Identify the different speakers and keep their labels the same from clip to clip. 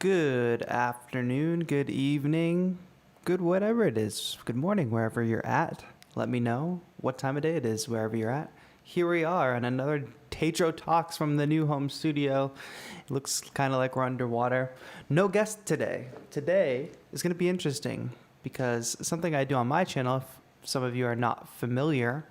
Speaker 1: Good afternoon, good evening, good whatever it is. Good morning, wherever you're at. Let me know what time of day it is, wherever you're at. Here we are on another TAETRO Talks from the new home studio. It looks kind of like we're underwater. No guest today. Today is going to be interesting because something I do on my channel, if some of you are not familiar,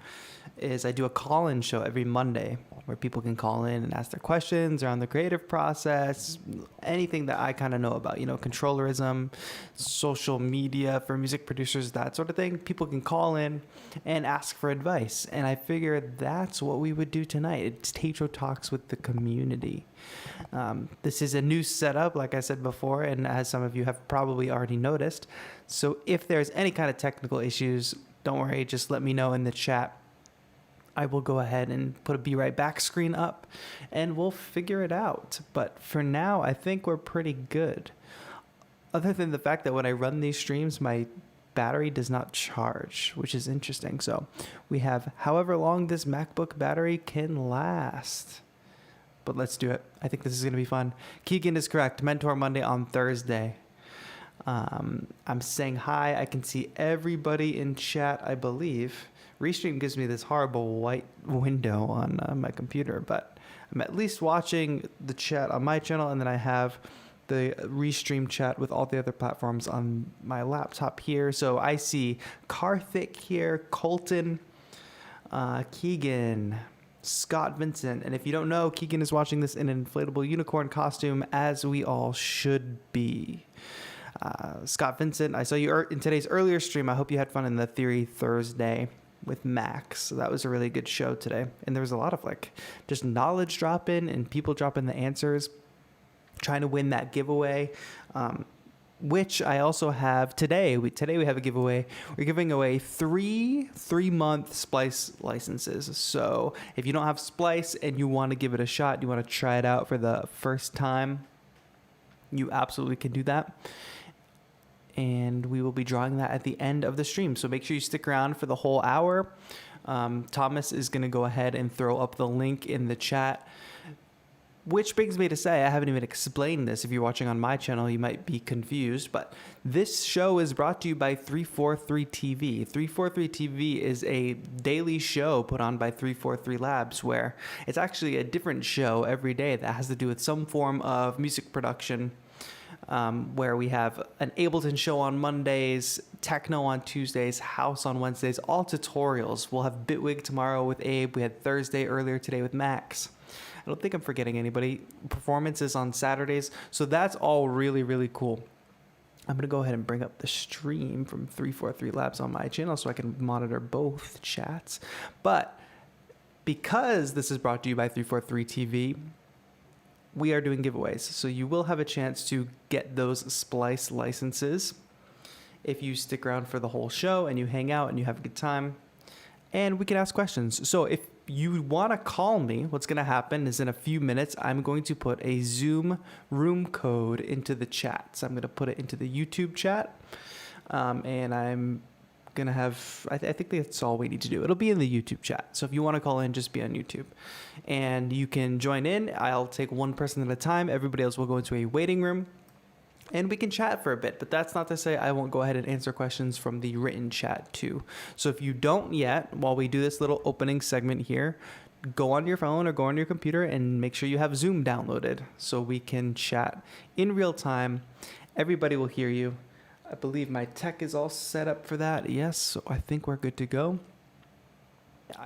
Speaker 1: is I do a call-in show every Monday where people can call in and ask their questions around the creative process, anything that I kind of know about, controllerism, social media for music producers, that sort of thing. People can call in and ask for advice. And I figured that's what we would do tonight. It's TAETRO Talks with the community. This is a new setup, like I said before, and as some of you have probably already noticed. So if there's any kind of technical issues, don't worry, just let me know in the chat. I will go ahead and put a Be Right Back screen up and we'll figure it out. But for now, I think we're pretty good. Other than the fact that when I run these streams, my battery does not charge, which is interesting. So we have however long this MacBook battery can last. But let's do it. I think this is going to be fun. Keegan is correct. Mentor Monday on Thursday. I'm saying hi. I can see everybody in chat, I believe. Restream gives me this horrible white window on my computer, but I'm at least watching the chat on my channel, and then I have the Restream chat with all the other platforms on my laptop here. So I see Karthik here, Colton, Keegan, Scott Vincent, and if you don't know, Keegan is watching this in an inflatable unicorn costume, as we all should be. Scott Vincent, I saw you in today's earlier stream. I hope you had fun in the Theory Thursday with Max. So that was a really good show today. And there was a lot of just knowledge drop in and people dropping the answers, trying to win that giveaway, which I also have today. Today we have a giveaway. We're giving away three 3-month Splice licenses. So if you don't have Splice and you want to give it a shot, you want to try it out for the first time, you absolutely can do that. And we will be drawing that at the end of the stream. So make sure you stick around for the whole hour. Thomas is going to go ahead and throw up the link in the chat, which brings me to say, I haven't even explained this. If you're watching on my channel, you might be confused, but this show is brought to you by 343 TV. 343 TV is a daily show put on by 343 Labs, where it's actually a different show every day that has to do with some form of music production. Where we have an Ableton show on Mondays, techno on Tuesdays, house on Wednesdays, all tutorials. We'll have Bitwig tomorrow with Abe. We had Thursday earlier today with Max. I don't think I'm forgetting anybody. Performances on Saturdays. So that's all really, really cool. I'm going to go ahead and bring up the stream from 343 Labs on my channel so I can monitor both chats. But because this is brought to you by 343 TV, we are doing giveaways. So you will have a chance to get those Splice licenses if you stick around for the whole show and you hang out and you have a good time. And we can ask questions. So if you want to call me, what's going to happen is in a few minutes, I'm going to put a Zoom room code into the chat. So I'm going to put it into the YouTube chat. And I'm going to have, I think that's all we need to do. It'll be in the YouTube chat. So if you want to call in, just be on YouTube. And you can join in. I'll take one person at a time. Everybody else will go into a waiting room. And we can chat for a bit. But that's not to say I won't go ahead and answer questions from the written chat too. So if you don't yet, while we do this little opening segment here, go on your phone or go on your computer and make sure you have Zoom downloaded so we can chat in real time. Everybody will hear you. I believe my tech is all set up for that. Yes, so I think we're good to go.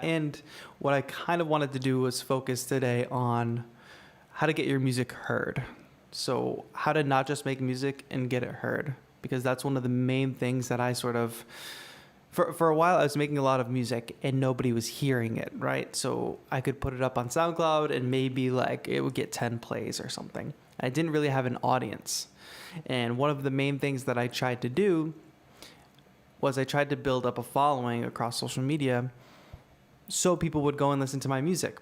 Speaker 1: And what I kind of wanted to do was focus today on how to get your music heard. So how to not just make music and get it heard, because that's one of the main things that I sort of, for a while I was making a lot of music and nobody was hearing it, right? So I could put it up on SoundCloud and maybe it would get 10 plays or something. I didn't really have an audience. And one of the main things that I tried to do was I tried to build up a following across social media so people would go and listen to my music.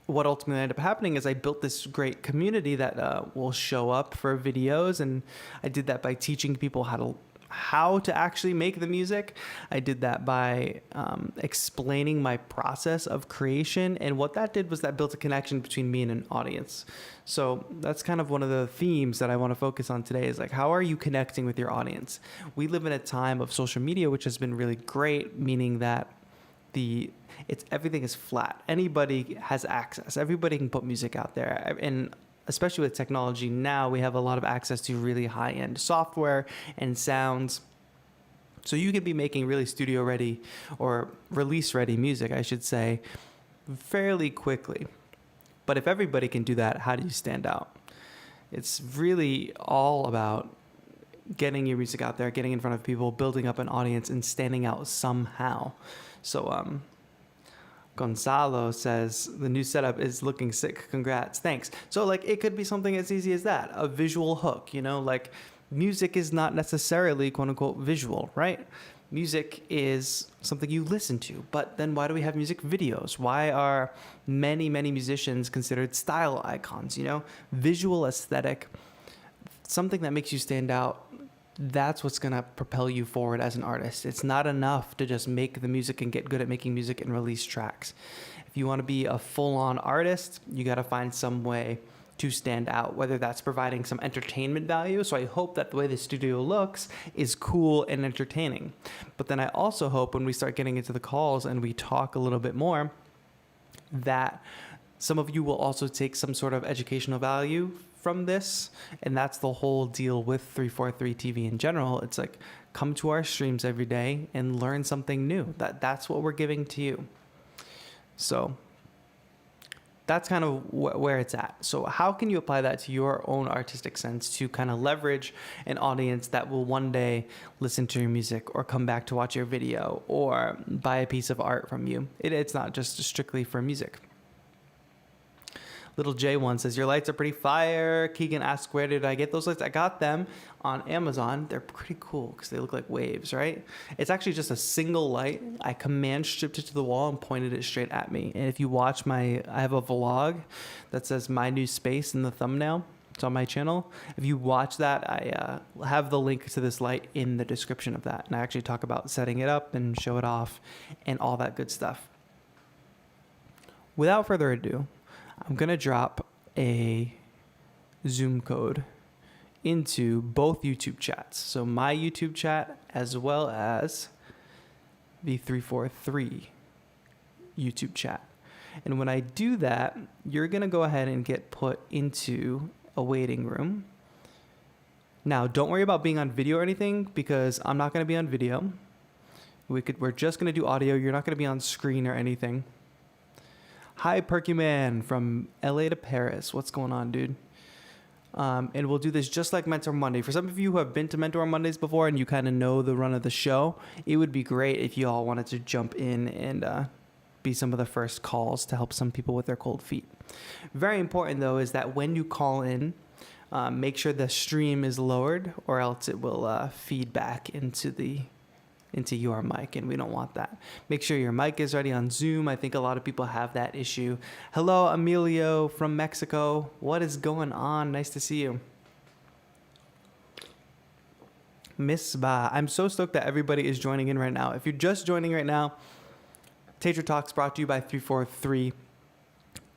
Speaker 1: What ultimately ended up happening is I built this great community that will show up for videos, and I did that by teaching people how to how to actually make the music. I did that by explaining my process of creation, and what that did was that built a connection between me and an audience. So that's kind of one of the themes that I want to focus on today, is like, how are you connecting with your audience? We live in a time of social media, which has been really great, meaning that everything is flat. Anybody has access. Everybody can put music out there, and especially with technology now, we have a lot of access to really high-end software and sounds. So you could be making really studio-ready or release-ready music, I should say, fairly quickly. But if everybody can do that, how do you stand out? It's really all about getting your music out there, getting in front of people, building up an audience, and standing out somehow. So, Gonzalo says, the new setup is looking sick. Congrats. Thanks. So like, it could be something as easy as that. A visual hook, like music is not necessarily quote unquote visual, right? Music is something you listen to, but then why do we have music videos? Why are many musicians considered style icons? Visual aesthetic, something that makes you stand out. That's what's going to propel you forward as an artist. It's not enough to just make the music and get good at making music and release tracks. If you want to be a full-on artist, you got to find some way to stand out, whether that's providing some entertainment value. So I hope that the way the studio looks is cool and entertaining. But then I also hope when we start getting into the calls and we talk a little bit more, that some of you will also take some sort of educational value from this. And that's the whole deal with 343 TV in general. It's like, come to our streams every day and learn something new. That's what we're giving to you. So that's kind of where it's at. So how can you apply that to your own artistic sense to kind of leverage an audience that will one day listen to your music or come back to watch your video or buy a piece of art from you? It's not just strictly for music. Little J1 says, your lights are pretty fire. Keegan asks, where did I get those lights? I got them on Amazon. They're pretty cool because they look like waves, right? It's actually just a single light. I command stripped it to the wall and pointed it straight at me. And if you watch I have a vlog that says my new space in the thumbnail. It's on my channel. If you watch that, I have the link to this light in the description of that. And I actually talk about setting it up and show it off and all that good stuff. Without further ado, I'm going to drop a Zoom code into both YouTube chats. So my YouTube chat as well as the 343 YouTube chat. And when I do that, you're going to go ahead and get put into a waiting room. Now, don't worry about being on video or anything because I'm not going to be on video. We're just going to do audio. You're not going to be on screen or anything. Hi, Perky Man from LA to Paris. What's going on, dude? And we'll do this just like Mentor Monday. For some of you who have been to Mentor Mondays before and you kind of know the run of the show, it would be great if you all wanted to jump in and be some of the first calls to help some people with their cold feet. Very important, though, is that when you call in, make sure the stream is lowered or else it will feed back into your mic, and we don't want that. Make sure your mic is ready on Zoom. I think a lot of people have that issue. Hello, Emilio from Mexico. What is going on? Nice to see you. Miss Ba. I'm so stoked that everybody is joining in right now. If you're just joining right now, TAETRO Talks brought to you by 343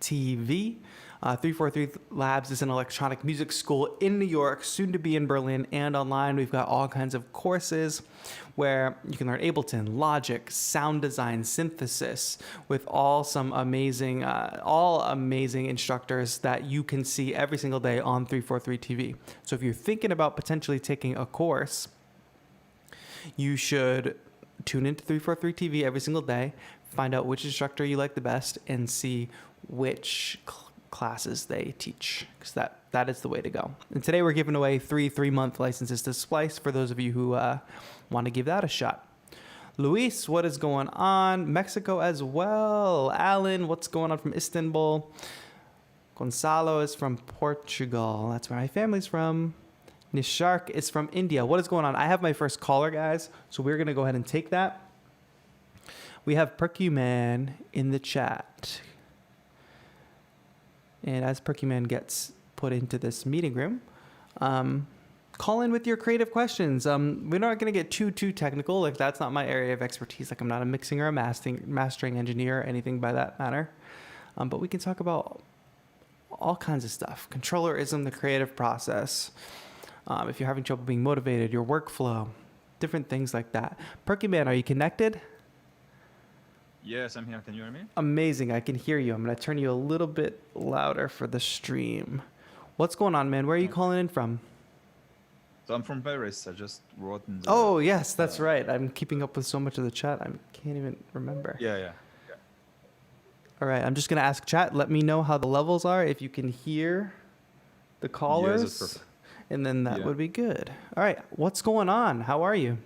Speaker 1: TV. 343 Labs is an electronic music school in New York, soon to be in Berlin and online. We've got all kinds of courses where you can learn Ableton, Logic, sound design, synthesis, with all amazing instructors that you can see every single day on 343 TV. So if you're thinking about potentially taking a course, you should tune into 343 TV every single day, find out which instructor you like the best, and see which classes they teach, because that is the way to go. And today we're giving away 3-month licenses to Splice for those of you who want to give that a shot. Luis, what is going on? Mexico as well. Alan, what's going on from Istanbul? Gonzalo is from Portugal. That's where my family's from. Nishark is from India. What is going on? I have my first caller, guys, so we're going to go ahead and take that. We have Perkyman in the chat. And as Perkyman gets put into this meeting room, call in with your creative questions. We're not going to get too technical. Like that's not my area of expertise. Like I'm not a mixing or a mastering engineer or anything by that matter. But we can talk about all kinds of stuff. Controllerism, the creative process. If you're having trouble being motivated, your workflow, different things like that. Perky Man, are you connected?
Speaker 2: Yes, I'm here. Can you hear me?
Speaker 1: Amazing. I can hear you. I'm going to turn you a little bit louder for the stream. What's going on, man? Where are you calling in from?
Speaker 2: So I'm from Paris. I just wrote in the...
Speaker 1: Oh, yes, that's right. I'm keeping up with so much of the chat. I can't even remember.
Speaker 2: Yeah.
Speaker 1: All right. I'm just going to ask chat. Let me know how the levels are. If you can hear the callers.
Speaker 2: Yes, that's perfect.
Speaker 1: And then that would be good. All right. What's going on? How are you?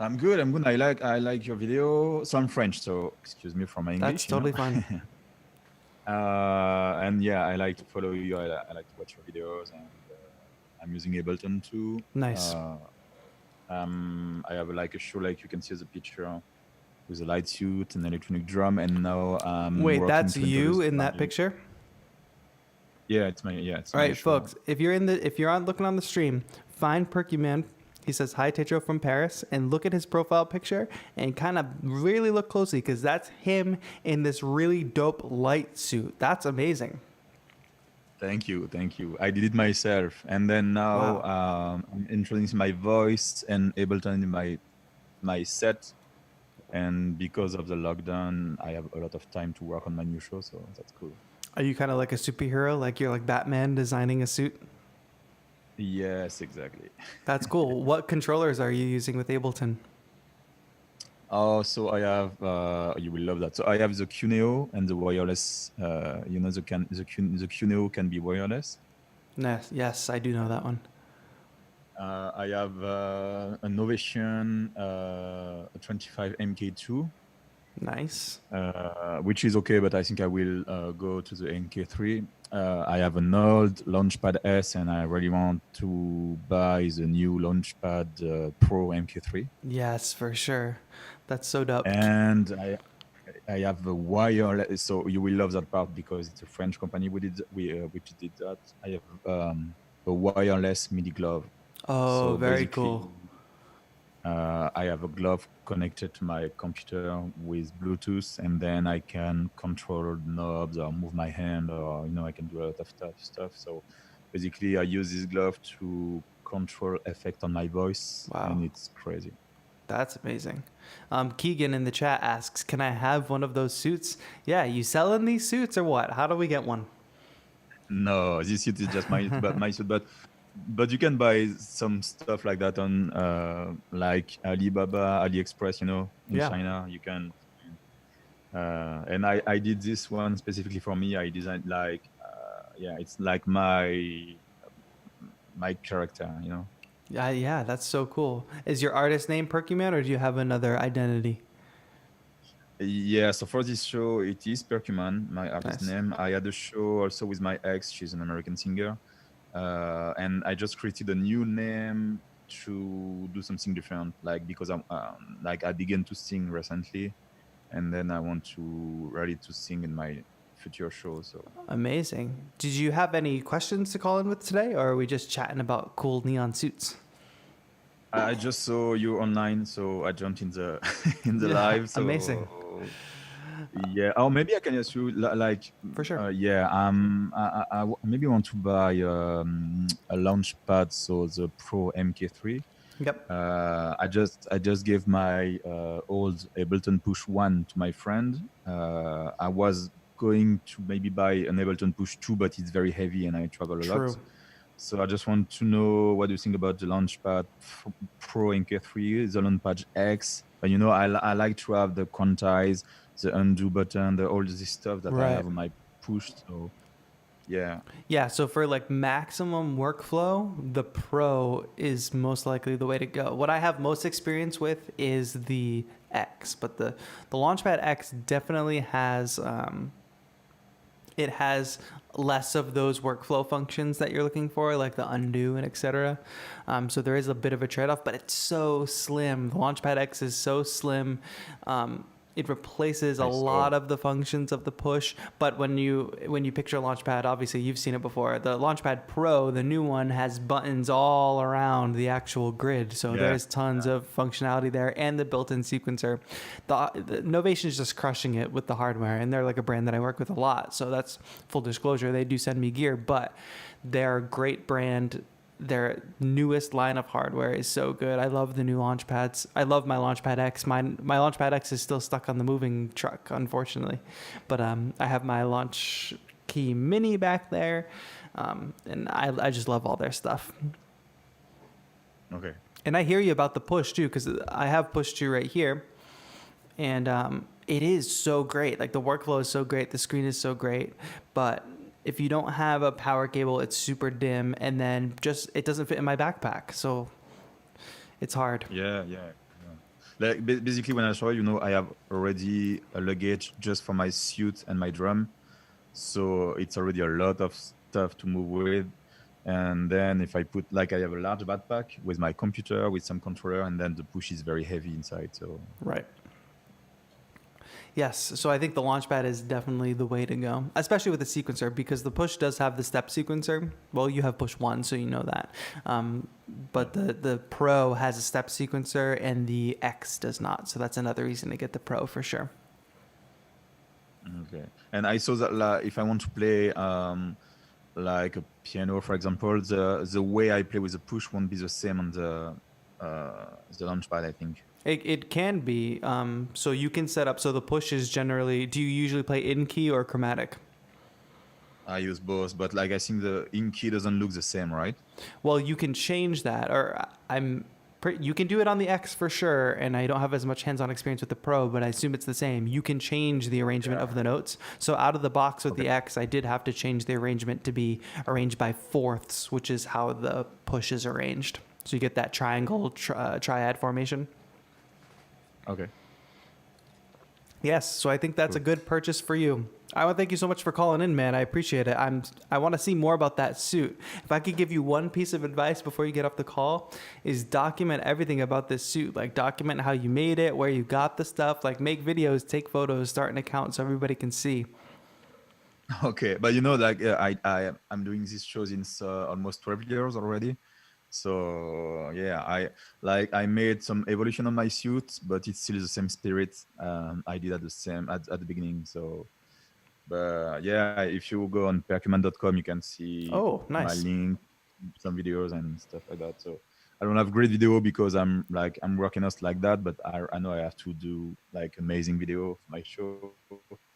Speaker 2: I'm good. I like your video. So I'm French, so excuse me for my English.
Speaker 1: That's totally fine.
Speaker 2: And yeah, I like to follow you. I like to watch your videos, and I'm using Ableton too.
Speaker 1: Nice.
Speaker 2: I have like a show, like you can see the picture with a light suit and electronic drum, and now
Speaker 1: wait, that's you in that picture?
Speaker 2: Yeah, it's my
Speaker 1: All right, folks. If you're on looking on the stream, find Perky Man. He says hi, TAETRO from Paris, and look at his profile picture and kind of really look closely because that's him in this really dope light suit. That's amazing.
Speaker 2: Thank you. I did it myself, and then now I'm introducing my voice and Ableton in my set. And because of the lockdown, I have a lot of time to work on my new show, so that's cool.
Speaker 1: Are you kind of like a superhero, like you're like Batman designing a suit?
Speaker 2: Yes, exactly.
Speaker 1: That's cool. What controllers are you using with Ableton?
Speaker 2: Oh, so I have, you will love that. So I have the QNEO and the wireless, the QNEO can be wireless.
Speaker 1: Yes, I do know that one.
Speaker 2: I have a Novation 25 MK2.
Speaker 1: Nice.
Speaker 2: Which is okay, but I think I will go to the MK3. I have an old Launchpad S, and I really want to buy the new Launchpad Pro MK3.
Speaker 1: Yes, for sure. That's so dope.
Speaker 2: And I have a wireless, so you will love that part because it's a French company which did that. I have a wireless MIDI glove.
Speaker 1: Oh,
Speaker 2: so
Speaker 1: very cool.
Speaker 2: I have a glove connected to my computer with Bluetooth, and then I can control knobs or move my hand, or I can do a lot of stuff. So basically, I use this glove to control effect on my voice, and it's crazy.
Speaker 1: That's amazing. Keegan in the chat asks, "Can I have one of those suits?" Yeah, you selling these suits or what? How do we get one?
Speaker 2: No, this suit is just my suit, but you can buy some stuff like that on like Alibaba, AliExpress, in China. You can. And I did this one specifically for me. I designed it's like my character,
Speaker 1: Yeah, that's so cool. Is your artist name Perky Man, or do you have another identity?
Speaker 2: Yeah, so for this show, it is Perky Man, my artist name. I had a show also with my ex. She's an American singer. And I just created a new name to do something different, because I'm I began to sing recently, and then I want to ready to sing in my future show. So
Speaker 1: amazing. Did you have any questions to call in with today, or are we just chatting about cool neon suits?
Speaker 2: I just saw you online, so I jumped in the live. So,
Speaker 1: amazing.
Speaker 2: Yeah. Oh, maybe I can ask you,
Speaker 1: for sure.
Speaker 2: I maybe want to buy a Launchpad, so the Pro MK3.
Speaker 1: Yep.
Speaker 2: I just gave my old Ableton Push 1 to my friend. I was going to maybe buy an Ableton Push 2, but it's very heavy and I travel a lot. So I just want to know what do you think about the Launchpad Pro MK3, the Launchpad X. But I like to have the quantize, the undo button, all this stuff that I have on my Push. So yeah,
Speaker 1: so for maximum workflow, the Pro is most likely the way to go. What I have most experience with is the X, but the Launchpad X definitely has it has less of those workflow functions that you're looking for, like the undo and etc. So there is a bit of a trade-off, but it's so slim. The Launchpad X is so slim. It replaces a
Speaker 2: I
Speaker 1: lot
Speaker 2: saw.
Speaker 1: of the functions of the push, but when you picture Launchpad, obviously you've seen it before. The Launchpad Pro, the new one, has buttons all around the actual grid, so
Speaker 2: Yeah.
Speaker 1: there's tons of functionality there, and the built-in sequencer. The Novation is just crushing it with the hardware, and they're like a brand that I work with a lot. So that's full disclosure. They do send me gear, but they're a great brand. Their newest line of hardware is so good. I love the new Launchpads. I love my Launchpad X. My Launchpad X is still stuck on the moving truck, unfortunately. But I have my Launch Key Mini back there, and I just love all their stuff.
Speaker 2: Okay.
Speaker 1: And I hear you about the Push too, because I have Push 2 right here, and it is so great. Like the workflow is so great, the screen is so great, but if you don't have a power cable, it's super dim, and then just it doesn't fit in my backpack, so it's hard.
Speaker 2: Yeah. Like basically, when I saw, I have already a luggage just for my suit and my drum, so it's already a lot of stuff to move with. And then if I put like I have a large backpack with my computer with some controller, and then the push is very heavy inside. So
Speaker 1: Right. Yes, so I think the Launchpad is definitely the way to go, especially with the sequencer, because the Push does have the step sequencer. Well, you have Push 1, so you know that. But the Pro has a step sequencer, and the X does not. So that's another reason to get the Pro for sure.
Speaker 2: okay. And I saw that if I want to play like a piano, for example, the way I play with the push won't be the same on the Launchpad, I think.
Speaker 1: It can be. So you can set up. So the Push is generally. Do you usually play in key or chromatic?
Speaker 2: I use both, but like I think the in key doesn't look the same, right?
Speaker 1: Well, you can change that, or you can do it on the X for sure. And I don't have as much hands-on experience with the Pro, but I assume it's the same. You can change the arrangement of the notes. So out of the box with the X, I did have to change the arrangement to be arranged by fourths, which is how the Push is arranged. So you get that triangle triad formation.
Speaker 2: Okay.
Speaker 1: Yes, so I think that's a good purchase for you. I want to thank you so much for calling in, man. I appreciate it. I want to see more about that suit. If I could give you one piece of advice before you get off the call, is document everything about this suit. Like document how you made it, where you got the stuff. Like make videos, take photos, start an account so everybody can see.
Speaker 2: Okay, but like I'm doing these shows since almost 12 years already. So yeah, I made some evolution on my suit, but it's still the same spirit I did at the beginning. So, but yeah, if you go on percuman.com, you can see
Speaker 1: Oh,
Speaker 2: my
Speaker 1: nice.
Speaker 2: link, some videos and stuff like that. So I don't have great video because I'm working out like that, but I know I have to do like amazing video for my show.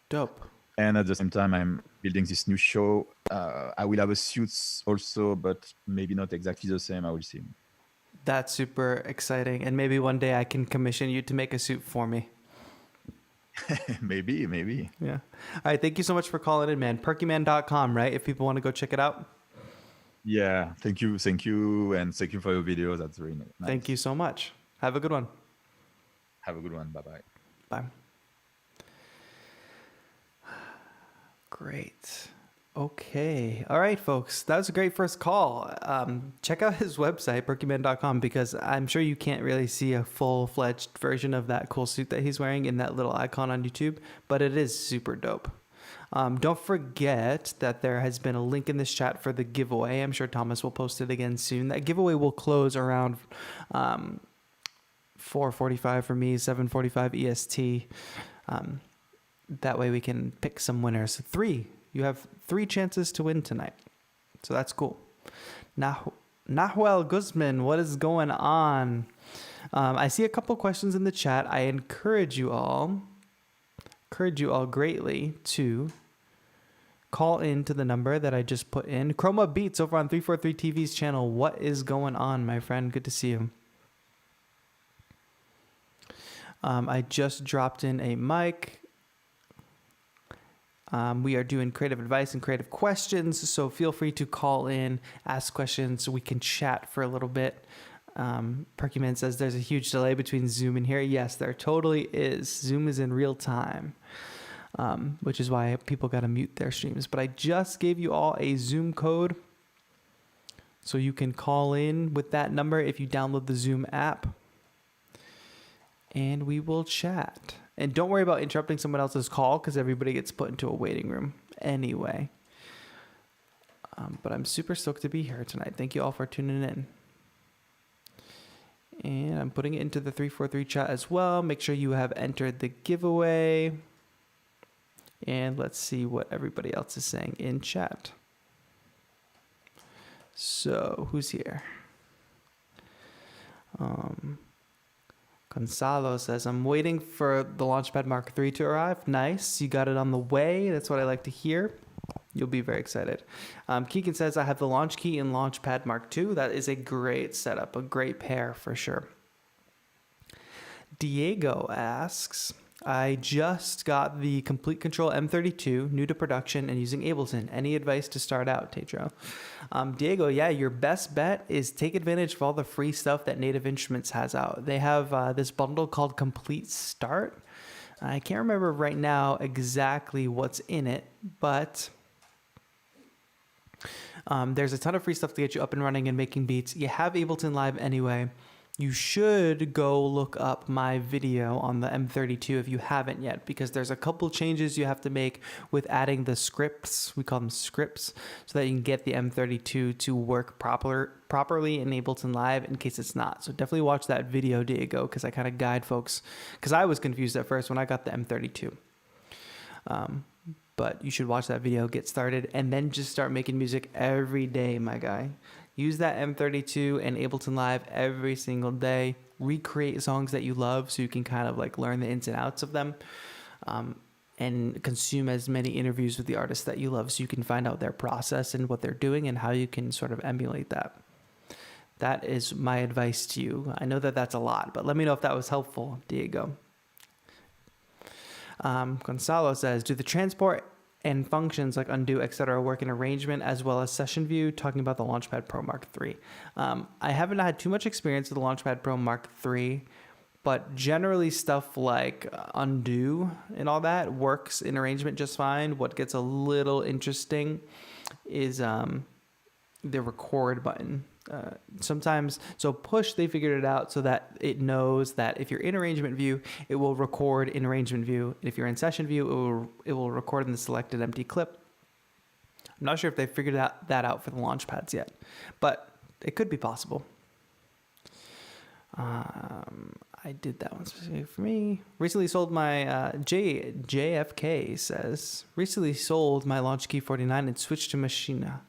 Speaker 1: Dope.
Speaker 2: And at the same time, I'm building this new show. I will have a suit also, but maybe not exactly the same. I will see.
Speaker 1: That's super exciting. And maybe one day I can commission you to make a suit for me.
Speaker 2: Maybe.
Speaker 1: Yeah. All right. Thank you so much for calling in, man. Perkyman.com, right? If people want to go check it out.
Speaker 2: Yeah. Thank you. And thank you for your video. That's very nice.
Speaker 1: Thank you so much. Have a good one.
Speaker 2: Have a good one. Bye-bye.
Speaker 1: Bye. Great. Okay. All right, folks. That was a great first call. Check out his website, perkyman.com, because I'm sure you can't really see a full-fledged version of that cool suit that he's wearing in that little icon on YouTube, but it is super dope. Don't forget that there has been a link in this chat for the giveaway. I'm sure Thomas will post it again soon. That giveaway will close around 4:45 for me, 7:45 EST. That way we can pick some winners. You have 3 chances to win tonight. So that's cool. Nahuel Guzman, what is going on? I see a couple questions in the chat. I encourage you all greatly to call in to the number that I just put in. Chroma Beats over on 343 TV's channel. What is going on, my friend? Good to see you. I just dropped in a mic. We are doing creative advice and creative questions, so feel free to call in, ask questions, so we can chat for a little bit. Perkyman says there's a huge delay between Zoom and here. Yes, there totally is. Zoom is in real time, which is why people got to mute their streams. But I just gave you all a Zoom code, so you can call in with that number if you download the Zoom app, and we will chat. And don't worry about interrupting someone else's call because everybody gets put into a waiting room anyway. But I'm super stoked to be here tonight. Thank you all for tuning in. And I'm putting it into the 343 chat as well. Make sure you have entered the giveaway. And let's see what everybody else is saying in chat. So, who's here? Gonzalo says, I'm waiting for the Launchpad Mark III to arrive. Nice. You got it on the way. That's what I like to hear. You'll be very excited. Keegan says, I have the Launch Key and Launchpad Mark II. That is a great setup, a great pair for sure. Diego asks, I just got the Complete Control M32, new to production and using Ableton. Any advice to start out, TAETRO? Diego, yeah, your best bet is take advantage of all the free stuff that Native Instruments has out. They have this bundle called Complete Start. I can't remember right now exactly what's in it, but there's a ton of free stuff to get you up and running and making beats. You have Ableton Live anyway. You should go look up my video on the M32 if you haven't yet, because there's a couple changes you have to make with adding the scripts. We call them scripts, so that you can get the M32 to work properly in Ableton Live in case it's not. So definitely watch that video, Diego, because I kind of guide folks, because I was confused at first when I got the M32. But you should watch that video, get started, and then just start making music every day, my guy. Use that M32 and Ableton Live every single day. Recreate songs that you love so you can kind of like learn the ins and outs of them, and consume as many interviews with the artists that you love so you can find out their process and what they're doing and how you can sort of emulate that. That is my advice to you. I know that that's a lot, but let me know if that was helpful, Diego. Gonzalo says, do the transport and functions like undo, etc. work in arrangement as well as session view? Talking about the Launchpad Pro Mark III. I haven't had too much experience with the Launchpad Pro Mark III, but generally stuff like undo and all that works in arrangement just fine. What gets a little interesting is the record button. Sometimes, so push, they figured it out so that it knows that if you're in arrangement view, it will record in arrangement view. If you're in session view, it will record in the selected empty clip. I'm not sure if they figured that out for the Launchpads yet, but it could be possible. I did that one specifically for me. Recently sold my, JFK says, recently sold my Launch Key 49 and switched to Machinae.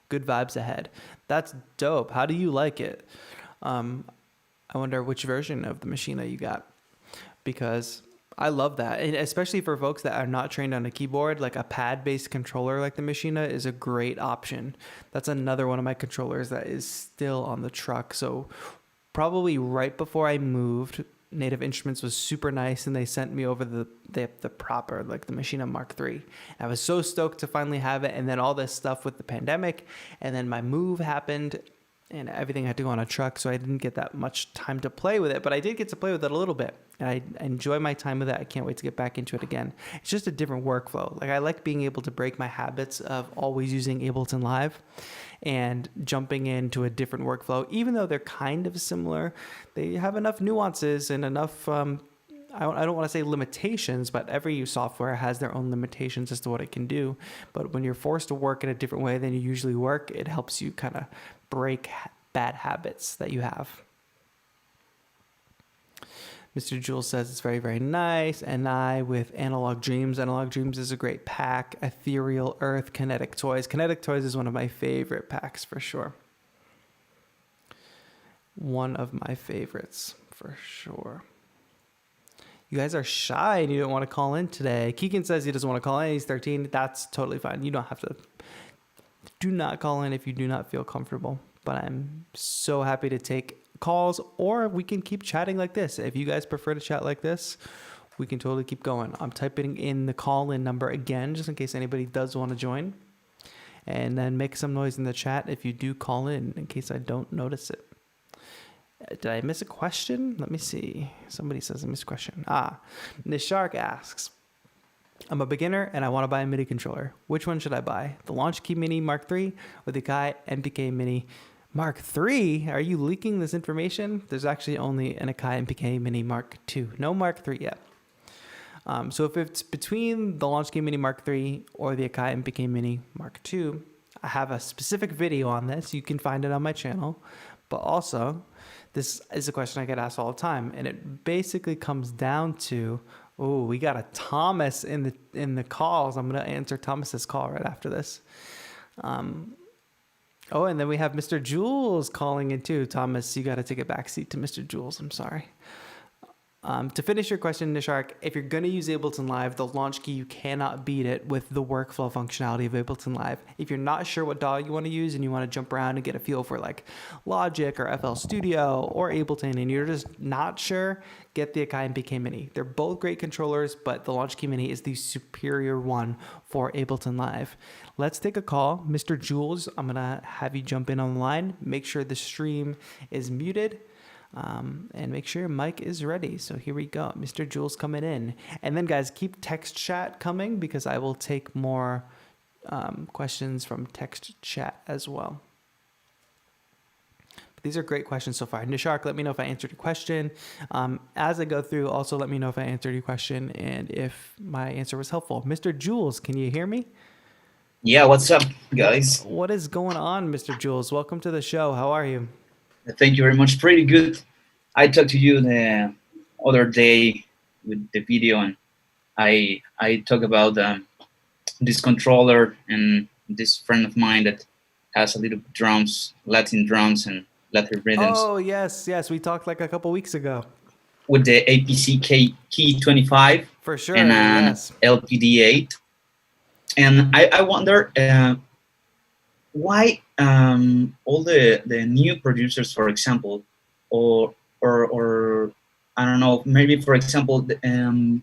Speaker 1: Good vibes ahead. That's dope. How do you like it? I wonder which version of the Machinae you got, because I love that. And especially for folks that are not trained on a keyboard, like a pad-based controller like the Machinae is a great option. That's another one of my controllers that is still on the truck. So probably right before I moved, Native Instruments was super nice and they sent me over the proper, like the Machinae Mark III. I was so stoked to finally have it, and then all this stuff with the pandemic, and then my move happened and everything had to go on a truck, so I didn't get that much time to play with it, but I did get to play with it a little bit, and I enjoy my time with it. I can't wait to get back into it again. It's just a different workflow. Like, I like being able to break my habits of always using Ableton Live and jumping into a different workflow. Even though they're kind of similar, they have enough nuances and enough, I don't want to say limitations, but every software has their own limitations as to what it can do. But when you're forced to work in a different way than you usually work, it helps you kind of break bad habits that you have. Mr. Jules says it's very, very nice. And I with Analog Dreams. Analog Dreams is a great pack. Ethereal Earth, Kinetic Toys. Kinetic Toys is one of my favorite packs for sure. One of my favorites for sure. You guys are shy and you don't want to call in today. Keegan says he doesn't want to call in. He's 13. That's totally fine. You don't have to. Do not call in if you do not feel comfortable. But I'm so happy to take calls, or we can keep chatting like this. If you guys prefer to chat like this, we can totally keep going. I'm typing in the call-in number again, just in case anybody does want to join. And then make some noise in the chat if you do call in case I don't notice it. Did I miss a question? Let me see. Somebody says I missed a question. Nishark asks, I'm a beginner and I want to buy a MIDI controller. Which one should I buy? The Launch Key Mini Mark III or the Akai MPK Mini Mark III? Are you leaking this information? There's actually only an Akai MPK Mini Mark II. No Mark III yet. So if it's between the Launchkey Mini Mark III or the Akai MPK Mini Mark II, I have a specific video on this. You can find it on my channel. But also, this is a question I get asked all the time, and it basically comes down to, oh, we got a Thomas in the calls. I'm gonna answer Thomas's call right after this. Oh, and then we have Mr. Jules calling in too. Thomas, you got to take a backseat to Mr. Jules. I'm sorry. To finish your question, Nishark, if you're going to use Ableton Live, the launch key, you cannot beat it with the workflow functionality of Ableton Live. If you're not sure what DAW you want to use and you want to jump around and get a feel for like Logic or FL Studio or Ableton and you're just not sure, get the Akai MPK Mini. They're both great controllers, but the Launchkey Mini is the superior one for Ableton Live. Let's take a call. Mr. Jules, I'm going to have you jump in on the line. Make sure the stream is muted. And make sure your mic is ready. So here we go. Mr. Jules coming in. And then, guys, keep text chat coming because I will take more questions from text chat as well. But these are great questions so far. Nishark, let me know if I answered your question. As I go through, also let me know if I answered your question and if my answer was helpful. Mr. Jules, can you hear me?
Speaker 3: Yeah, what's up, guys?
Speaker 1: What is going on, Mr. Jules? Welcome to the show. How are you?
Speaker 3: Thank you very much. Pretty good. I talked to you the other day with the video, and I talk about this controller and this friend of mine that has a little drums, Latin drums and Latin rhythms.
Speaker 1: Oh, yes. We talked like a couple weeks ago.
Speaker 3: With the APC Key 25.
Speaker 1: For sure,
Speaker 3: and an
Speaker 1: yes.
Speaker 3: LPD8. And I wonder why all the new producers, for example, or I don't know, maybe for example,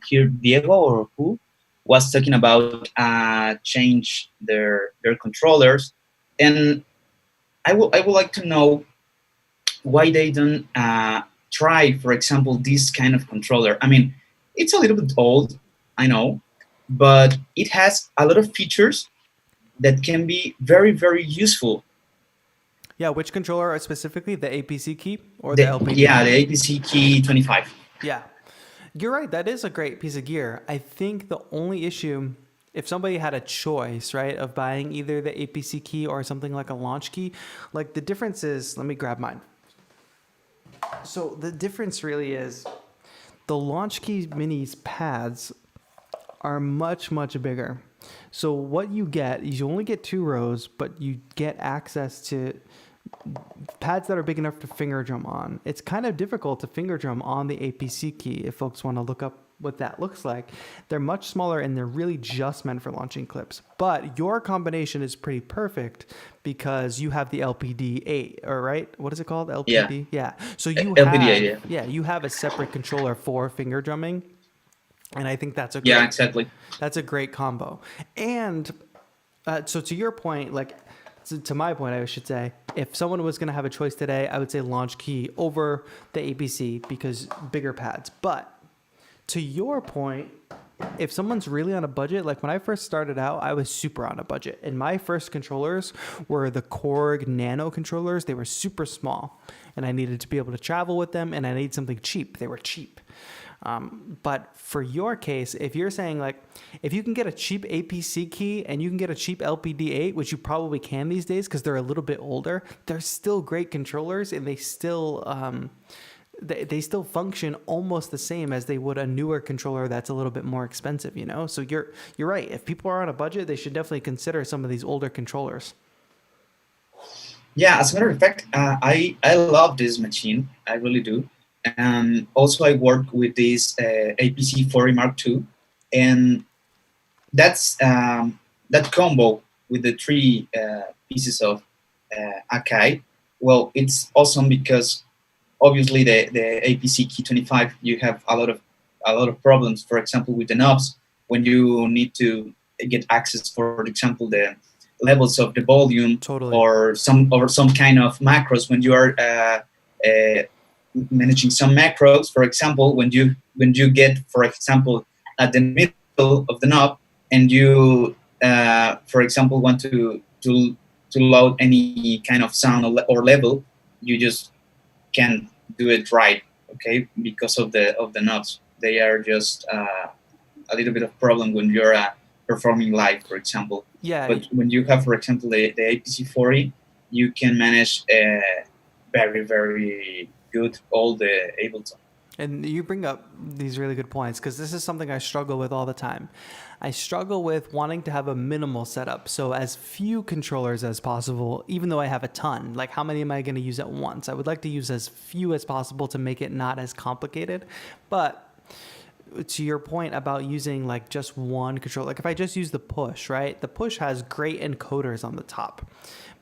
Speaker 3: here Diego or who was talking about change their controllers, and I would like to know why they don't try, for example, this kind of controller. I mean, it's a little bit old, I know, but it has a lot of features that can be very, very useful.
Speaker 1: Yeah, which controller specifically? The APC key or the LPD?
Speaker 3: Yeah, the APC Key 25.
Speaker 1: Yeah, you're right. That is a great piece of gear. I think the only issue, if somebody had a choice, right, of buying either the APC key or something like a launch key, like the difference is, let me grab mine. So the difference really is the launch key minis pads are much, much bigger. So what you get is you only get 2 rows, but you get access to pads that are big enough to finger drum on. It's kind of difficult to finger drum on the APC key if folks want to look up what that looks like. They're much smaller and they're really just meant for launching clips. But your combination is pretty perfect because you have the LPD8, or right? What is it called? LPD? Yeah. So you
Speaker 3: LPD8,
Speaker 1: have, yeah, you have a separate controller for finger drumming. And I think that's a great,
Speaker 3: yeah, exactly.
Speaker 1: That's a great combo. And so to your point, like to my point, I should say, if someone was going to have a choice today, I would say launch key over the APC because bigger pads. But to your point, if someone's really on a budget, like when I first started out, I was super on a budget. And my first controllers were the Korg Nano controllers. They were super small. And I needed to be able to travel with them. And I needed something cheap. They were cheap. But for your case, if you're saying like, if you can get a cheap APC key and you can get a cheap LPD8, which you probably can these days because they're a little bit older, they're still great controllers and they still they still function almost the same as they would a newer controller that's a little bit more expensive, you know? So you're right. If people are on a budget, they should definitely consider some of these older controllers.
Speaker 3: Yeah, as a matter of fact, I love this machine. I really do. And also I work with this APC 40 Mark II, and that's that combo with the 3 pieces of Akai. Well, it's awesome because obviously the APC Key 25, you have a lot of problems. For example, with the knobs, when you need to get access, for example, the levels of the volume,
Speaker 1: totally,
Speaker 3: or some kind of macros when you are managing some macros. For example, when you get, for example, at the middle of the knob and you for example want to load any kind of sound or level, you just can't do it right, okay, because of the knobs. They are just a little bit of problem when you're performing live, for example.
Speaker 1: Yeah.
Speaker 3: But when you have, for example, the APC 40, you can manage very, very good all the Ableton.
Speaker 1: And you bring up these really good points because this is something I struggle with all the time. I struggle with wanting to have a minimal setup. So as few controllers as possible, even though I have a ton. Like how many am I going to use at once? I would like to use as few as possible to make it not as complicated. But to your point about using like just one controller, like if I just use the Push, right? The Push has great encoders on the top.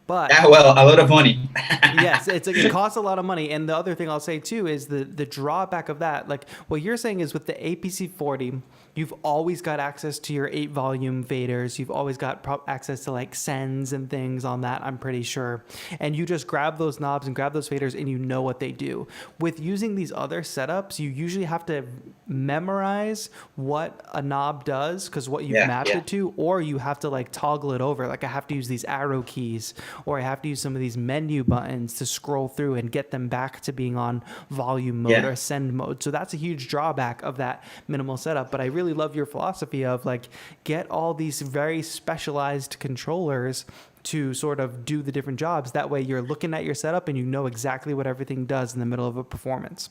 Speaker 1: But
Speaker 3: well, a lot of money.
Speaker 1: yes, it costs a lot of money. And the other thing I'll say too is the drawback of that, like what you're saying is with the APC 40, you've always got access to your 8 volume faders. You've always got access to like sends and things on that, I'm pretty sure. And you just grab those knobs and grab those faders and you know what they do. With using these other setups, you usually have to memorize what a knob does because what you've mapped it to, or you have to like toggle it over. Like I have to use these arrow keys, or I have to use some of these menu buttons to scroll through and get them back to being on volume mode or send mode. So that's a huge drawback of that minimal setup. But I really love your philosophy of like, get all these very specialized controllers to sort of do the different jobs. That way you're looking at your setup and you know exactly what everything does in the middle of a performance.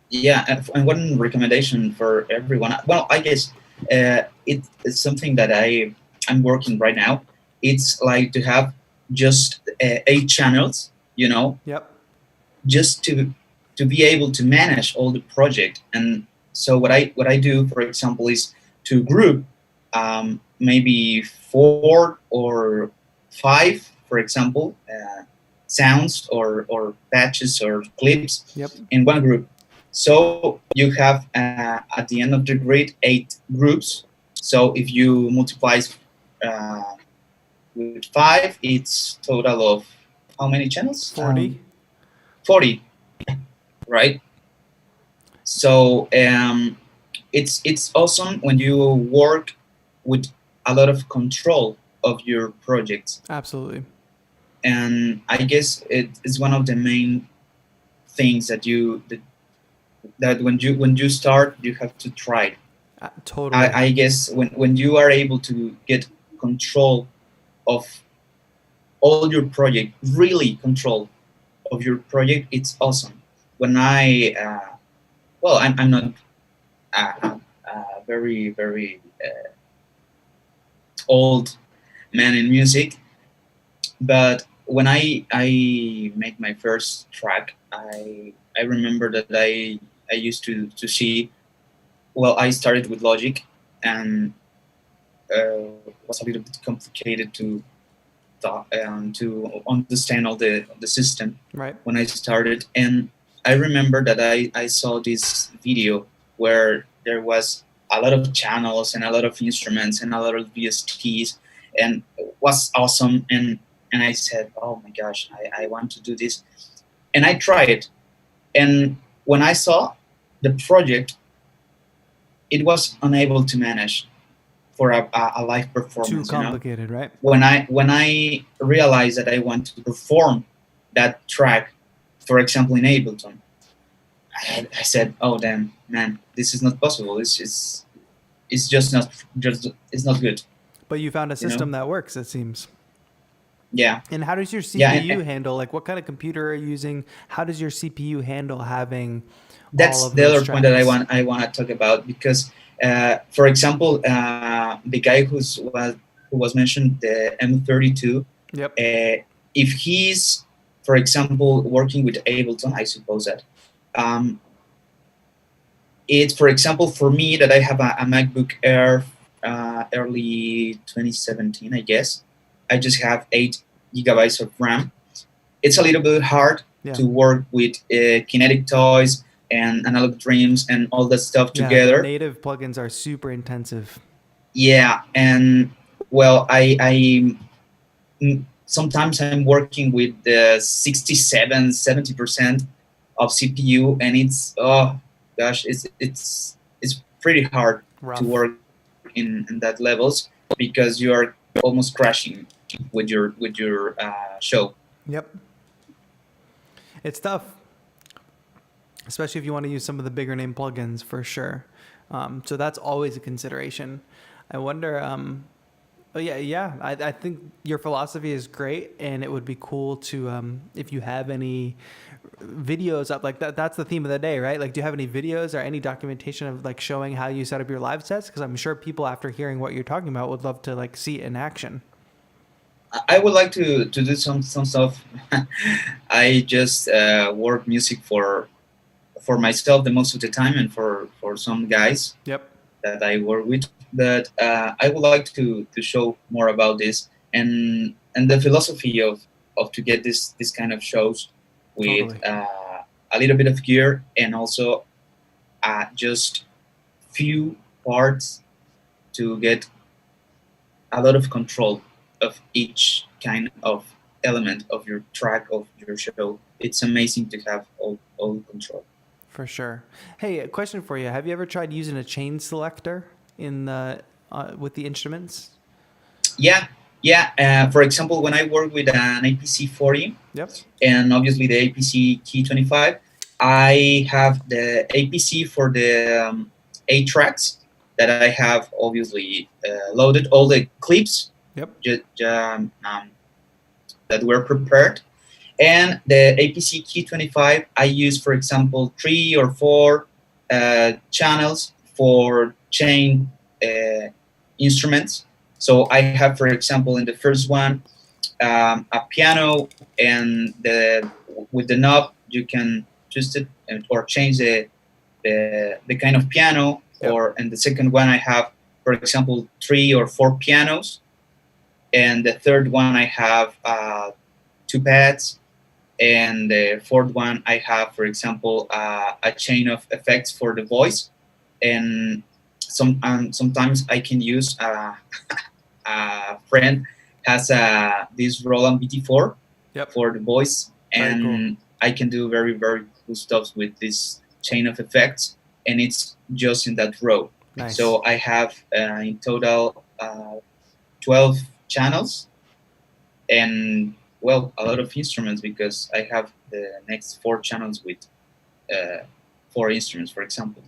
Speaker 3: Yeah, and one recommendation for everyone, well, I guess it's something that I'm working right now. It's like to have just 8 channels, you know, just to be able to manage all the project. And so what I do, for example, is to group maybe 4 or 5, for example, sounds or patches or clips in one group. So you have at the end of the grid 8 groups. So if you multiply with 5, it's total of how many channels?
Speaker 1: 40.
Speaker 3: 40, right? So it's awesome when you work with a lot of control of your projects.
Speaker 1: Absolutely.
Speaker 3: And I guess it is one of the main things that that when you start, you have to try.
Speaker 1: Totally.
Speaker 3: I guess when you are able to get control of all your project, really control of your project, it's awesome. When I'm not very, very old man in music, but when I made my first track, I remember that I used to see, well, I started with Logic, and was a little bit complicated to understand all the system when I started. And I remember that I saw this video where there was a lot of channels and a lot of instruments and a lot of VSTs, and it was awesome. And I said, oh my gosh, I want to do this. And I tried it. And when I saw the project, it was unable to manage for a live performance.
Speaker 1: Too complicated, right?
Speaker 3: When I realized that I want to perform that track, for example, in Ableton, I said, "Oh damn, man, this is not possible. It's just not good."
Speaker 1: But you found a system that works, it seems.
Speaker 3: Yeah.
Speaker 1: And how does your CPU handle? Like, what kind of computer are you using? How does your CPU handle having?
Speaker 3: That's the other point that I want to talk about, because, for example, the guy who was mentioned, the M32.
Speaker 1: Yep.
Speaker 3: If he's, for example, working with Ableton, I suppose that it's, for example, for me that I have a MacBook Air early 2017, I guess. I just have 8 gigabytes of RAM. It's a little bit hard to work with Kinetic Toys and Analog Dreams and all that stuff together.
Speaker 1: Native plugins are super intensive.
Speaker 3: Yeah, and well, I sometimes I'm working with the 67-70% of CPU, and it's it's pretty hard to work in that levels, because you are almost crashing with your show.
Speaker 1: Yep. It's tough, especially if you want to use some of the bigger name plugins, for sure. So that's always a consideration. I wonder, oh yeah. I think your philosophy is great, and it would be cool to, if you have any videos up like that. That's the theme of the day, right? Like, do you have any videos or any documentation of like showing how you set up your live sets? Because I'm sure people, after hearing what you're talking about, would love to like see it in action.
Speaker 3: I would like to do some stuff. I just work music for myself the most of the time, and for some guys
Speaker 1: Yep.
Speaker 3: that I work with. But I would like to show more about this, and the philosophy of to get this kind of shows with
Speaker 1: Totally.
Speaker 3: a little bit of gear, and also just few parts to get a lot of control of each kind of element of your track, of your show. It's amazing to have all control.
Speaker 1: For sure. Hey, a question for you. Have you ever tried using a chain selector in the with the instruments?
Speaker 3: Yeah. For example, when I work with an APC 40,
Speaker 1: Yep.
Speaker 3: and obviously the APC Key 25, I have the APC for the 8 tracks that I have obviously loaded all the clips.
Speaker 1: Yep.
Speaker 3: That were prepared. And the APC Key 25, I use, for example, 3 or 4 channels for chain instruments. So I have, for example, in the first one, a piano, and with the knob you can twist it or change the kind of piano.
Speaker 1: Yep.
Speaker 3: Or in the second one, I have, for example, 3 or 4 pianos, and the third one I have 2 pads, and the fourth one I have, for example, a chain of effects for the voice, and sometimes I can use a friend has this Roland BT4
Speaker 1: Yep.
Speaker 3: for the voice, and
Speaker 1: Very cool.
Speaker 3: I can do very, very cool stuff with this chain of effects, and it's just in that row.
Speaker 1: Nice.
Speaker 3: So I have in total 12 channels, and well, a lot of instruments, because I have the next 4 channels with 4 instruments, for example.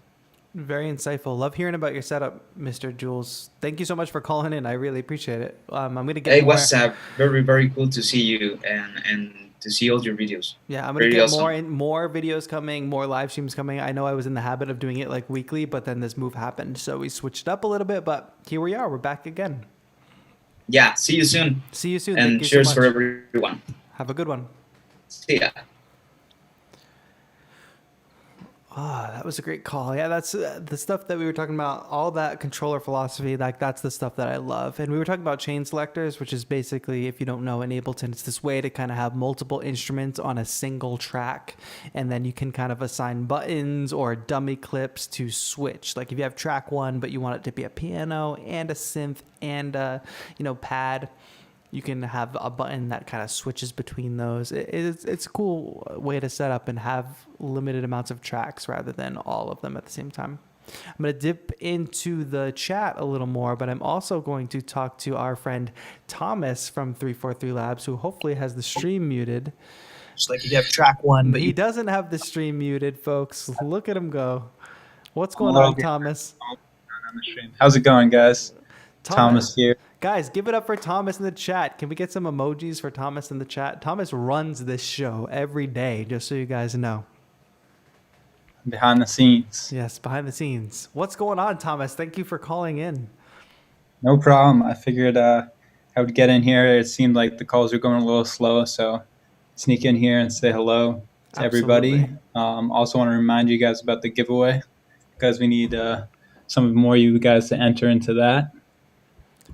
Speaker 1: Very insightful. Love hearing about your setup, Mr. Jules. Thank you so much for calling in. I really appreciate it. I'm going to get
Speaker 3: It
Speaker 1: more.
Speaker 3: was very, very cool to see you and to see all your videos.
Speaker 1: Yeah, I'm going to
Speaker 3: Very
Speaker 1: get
Speaker 3: awesome.
Speaker 1: more videos coming, more live streams coming. I know I was in the habit of doing it like weekly, but then this move happened. So we switched up a little bit, but here we are. We're back again.
Speaker 3: Yeah, see you soon.
Speaker 1: See you soon.
Speaker 3: And
Speaker 1: Thank you
Speaker 3: cheers
Speaker 1: so
Speaker 3: for
Speaker 1: much.
Speaker 3: everyone.
Speaker 1: Have a good one.
Speaker 3: See ya.
Speaker 1: That was a great call. Yeah, that's the stuff that we were talking about, all that controller philosophy, like that's the stuff that I love. And we were talking about chain selectors, which is basically, if you don't know, in Ableton, it's this way to kind of have multiple instruments on a single track. And then you can kind of assign buttons or dummy clips to switch. Like if you have track 1, but you want it to be a piano and a synth and a, pad, you can have a button that kind of switches between those. It's a cool way to set up and have limited amounts of tracks rather than all of them at the same time. I'm going to dip into the chat a little more, but I'm also going to talk to our friend Thomas from 343 Labs, who hopefully has the stream muted.
Speaker 4: Just like if you have track 1, but
Speaker 1: He
Speaker 4: you
Speaker 1: doesn't have the stream muted, folks. Look at him go. What's going on, Thomas?
Speaker 5: On the stream. How's it going, guys? Thomas here.
Speaker 1: Guys, give it up for Thomas in the chat. Can we get some emojis for Thomas in the chat? Thomas runs this show every day, just so you guys know.
Speaker 5: Behind the scenes.
Speaker 1: Yes, behind the scenes. What's going on, Thomas? Thank you for calling in.
Speaker 5: No problem. I figured I would get in here. It seemed like the calls were going a little slow, so sneak in here and say hello to everybody. Also want to remind you guys about the giveaway, because we need some more of you guys to enter into that.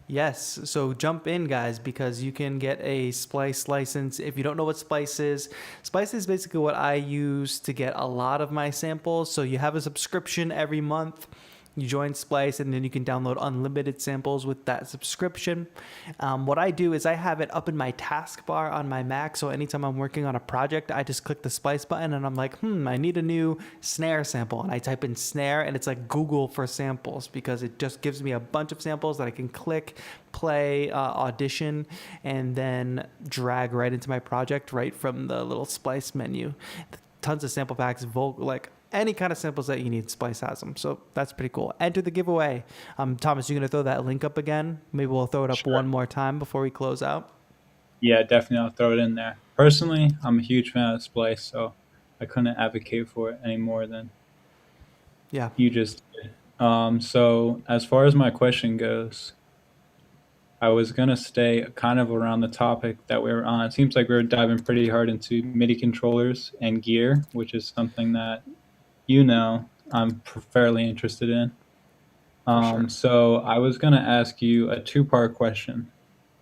Speaker 1: Yes, so jump in, guys, because you can get a Splice license. If you don't know what Splice is basically what I use to get a lot of my samples. So you have a subscription every month. You join Splice, and then you can download unlimited samples with that subscription. What I do is I have it up in my taskbar on my Mac, so anytime I'm working on a project, I just click the Splice button, and I'm like, I need a new snare sample. And I type in snare, and it's like Google for samples, because it just gives me a bunch of samples that I can click, play, audition, and then drag right into my project right from the little Splice menu. Tons of sample packs, any kind of samples that you need, Splice has them. So that's pretty cool. Enter the giveaway. Thomas, you going to throw that link up again? Maybe we'll throw it up one more time before we close out.
Speaker 5: Yeah, definitely. I'll throw it in there. Personally, I'm a huge fan of Splice, so I couldn't advocate for it any more than you just did. So as far as my question goes, I was going to stay kind of around the topic that we were on. It seems like we were diving pretty hard into MIDI controllers and gear, which is something that, I'm fairly interested in.
Speaker 1: Sure.
Speaker 5: So I was going to ask you a two-part question.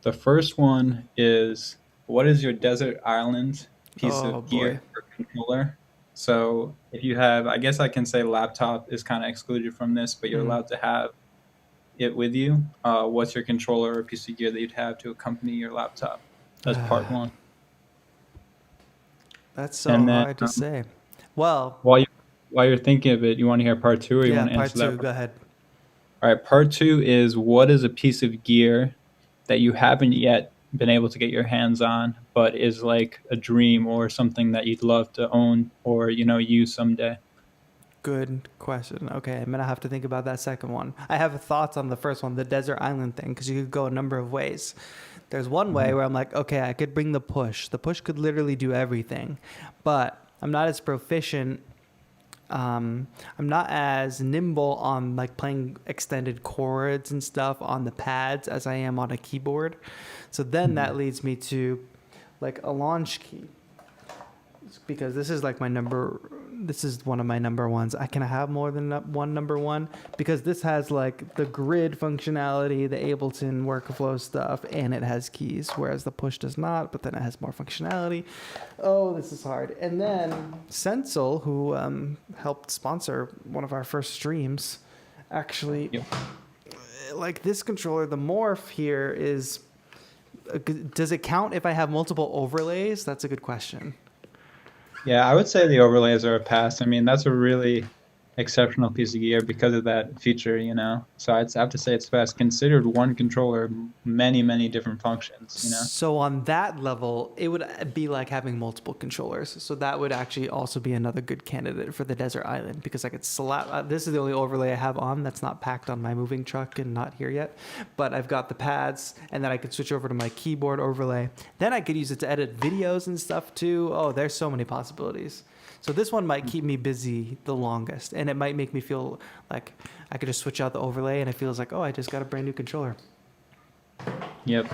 Speaker 5: The first one is, what is your desert island piece of gear or controller? So if you have, I guess I can say laptop is kind of excluded from this, but you're allowed to have it with you. What's your controller or piece of gear that you'd have to accompany your laptop? That's part one.
Speaker 1: That's so hard to say. Well,
Speaker 5: while you're thinking of it, you want to hear part two, or you want to answer that?
Speaker 1: Part two. Go ahead.
Speaker 5: All right, part two is, what is a piece of gear that you haven't yet been able to get your hands on, but is like a dream or something that you'd love to own or, use someday?
Speaker 1: Good question. Okay, I'm going to have to think about that second one. I have thoughts on the first one, the desert island thing, because you could go a number of ways. There's one way where I'm like, okay, I could bring the push. The push could literally do everything, but I'm not as proficient. I'm not as nimble on like playing extended chords and stuff on the pads as I am on a keyboard. So then that leads me to like a launch key, because this is like this is one of my number ones. I can have more than one number one, because this has like the grid functionality, the Ableton workflow stuff, and it has keys, whereas the push does not, but then it has more functionality. Oh, this is hard. And then Sensel, who helped sponsor one of our first streams, actually, like this controller, the Morph here is, does it count if I have multiple overlays? That's a good question.
Speaker 5: Yeah, I would say the overlays are a pass. I mean, that's a really exceptional piece of gear because of that feature, So I'd have to say it's best. Considered one controller, many, many different functions,
Speaker 1: So on that level, it would be like having multiple controllers. So that would actually also be another good candidate for the desert island, because I could slap, this is the only overlay I have on that's not packed on my moving truck and not here yet. But I've got the pads, and then I could switch over to my keyboard overlay. Then I could use it to edit videos and stuff too. Oh, there's so many possibilities. So this one might keep me busy the longest, and it might make me feel like I could just switch out the overlay, and it feels like, oh, I just got a brand new controller.
Speaker 5: Yep.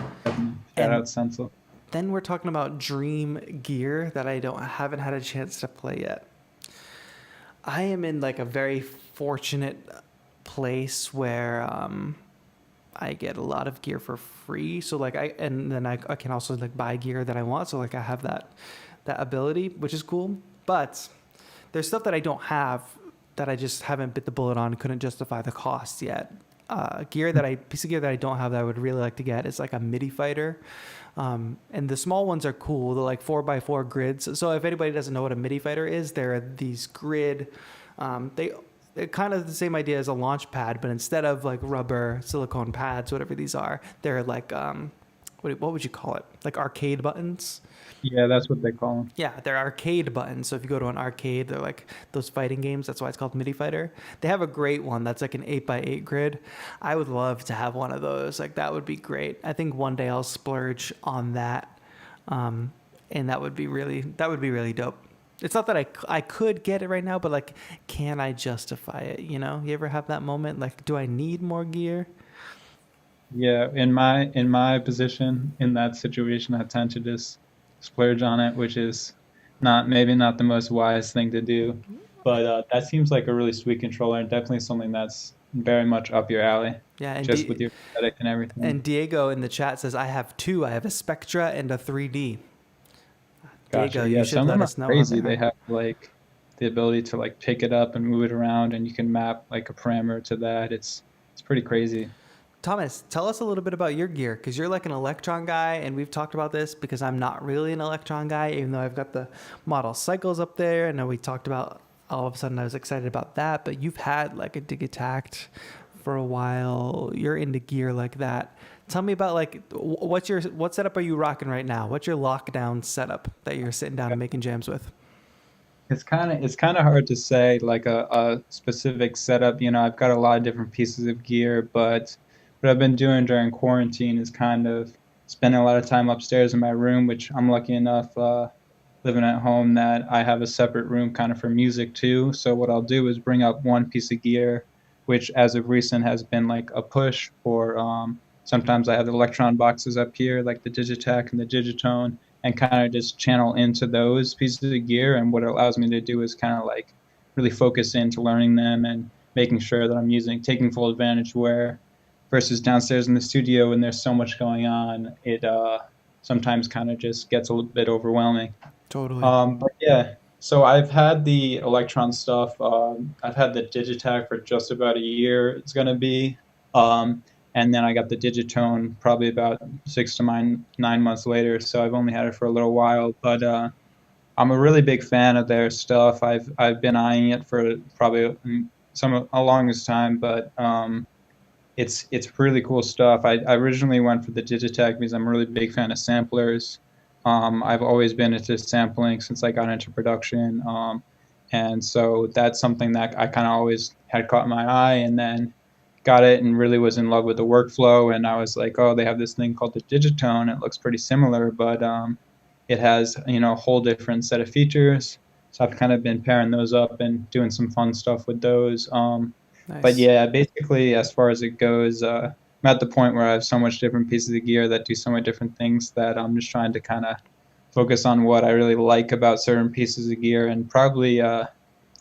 Speaker 5: Shout out Sensel.
Speaker 1: Then we're talking about dream gear that I haven't had a chance to play yet. I am in like a very fortunate place where I get a lot of gear for free. So like I can also like buy gear that I want. So like I have that ability, which is cool. But there's stuff that I don't have that I just haven't bit the bullet on, couldn't justify the cost yet. Piece of gear that I don't have that I would really like to get is like a MIDI fighter. And the small ones are cool. They're like 4x4 grids. So if anybody doesn't know what a MIDI fighter is, they're these grid, they're kind of the same idea as a Launchpad, but instead of like rubber, silicone pads, whatever these are, they're like, what would you call it? Like arcade buttons?
Speaker 5: Yeah, that's what they call them.
Speaker 1: Yeah, they're arcade buttons. So if you go to an arcade, they're like those fighting games. That's why it's called MIDI Fighter. They have a great one that's like an 8x8 grid. I would love to have one of those. Like that would be great. I think one day I'll splurge on that, and that would be really dope. It's not that I could get it right now, but like, can I justify it? You ever have that moment? Like, do I need more gear?
Speaker 5: Yeah, in my position, in that situation, I tend to just splurge on it, which is maybe not the most wise thing to do, but that seems like a really sweet controller, and definitely something that's very much up your alley.
Speaker 1: Yeah, and
Speaker 5: just with your aesthetic and everything.
Speaker 1: And Diego in the chat says, I have two. I have a Spectra and a 3D.
Speaker 5: Gotcha.
Speaker 1: Diego,
Speaker 5: yeah,
Speaker 1: you should
Speaker 5: some
Speaker 1: let
Speaker 5: of them
Speaker 1: us know.
Speaker 5: are crazy. They have like the ability to like pick it up and move it around, and you can map like a parameter to that. It's pretty crazy.
Speaker 1: Thomas, tell us a little bit about your gear, because you're like an Electron guy, and we've talked about this because I'm not really an Electron guy, even though I've got the model cycles up there. And we talked about, all of a sudden I was excited about that, but you've had like a Digitact for a while. You're into gear like that. Tell me about like, what setup are you rocking right now? What's your lockdown setup that you're sitting down and making jams with?
Speaker 5: It's kind of hard to say like a specific setup. I've got a lot of different pieces of gear, but what I've been doing during quarantine is kind of spending a lot of time upstairs in my room, which I'm lucky enough living at home that I have a separate room kind of for music too. So what I'll do is bring up one piece of gear, which as of recent has been like a push, or sometimes I have the Electron boxes up here, like the Digitech and the Digitone, and kind of just channel into those pieces of gear. And what it allows me to do is kind of like really focus into learning them and making sure that I'm taking full advantage, where versus downstairs in the studio when there's so much going on, it sometimes kind of just gets a little bit overwhelming.
Speaker 1: Totally.
Speaker 5: But yeah, so I've had the Electron stuff. I've had the Digitech for just about a year. It's going to be. And then I got the Digitone probably about 6 to 9 months later. So I've only had it for a little while. But I'm a really big fan of their stuff. I've been eyeing it for probably a longest time. But it's really cool stuff. I originally went for the Digitech because I'm a really big fan of samplers. I've always been into sampling since I got into production. And so that's something that I kind of always had caught my eye, and then got it and really was in love with the workflow. And I was like, oh, they have this thing called the Digitone. It looks pretty similar, but it has, a whole different set of features. So I've kind of been pairing those up and doing some fun stuff with those.
Speaker 1: Nice.
Speaker 5: But yeah, basically, as far as it goes, I'm at the point where I have so much different pieces of gear that do so many different things that I'm just trying to kind of focus on what I really like about certain pieces of gear, and probably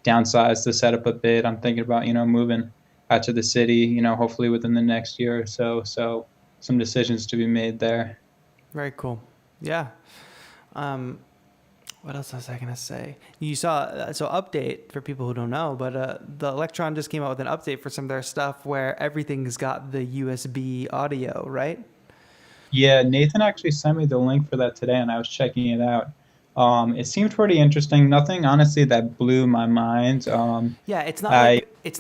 Speaker 5: downsize the setup a bit. I'm thinking about, moving out to the city, hopefully within the next year or so. So some decisions to be made there.
Speaker 1: Very cool. Yeah. What else was I going to say? You saw, so update for people who don't know, but the Electron just came out with an update for some of their stuff where everything's got the USB audio, right?
Speaker 5: Yeah, Nathan actually sent me the link for that today, and I was checking it out. It seemed pretty interesting. Nothing, honestly, that blew my mind.
Speaker 1: Yeah, it's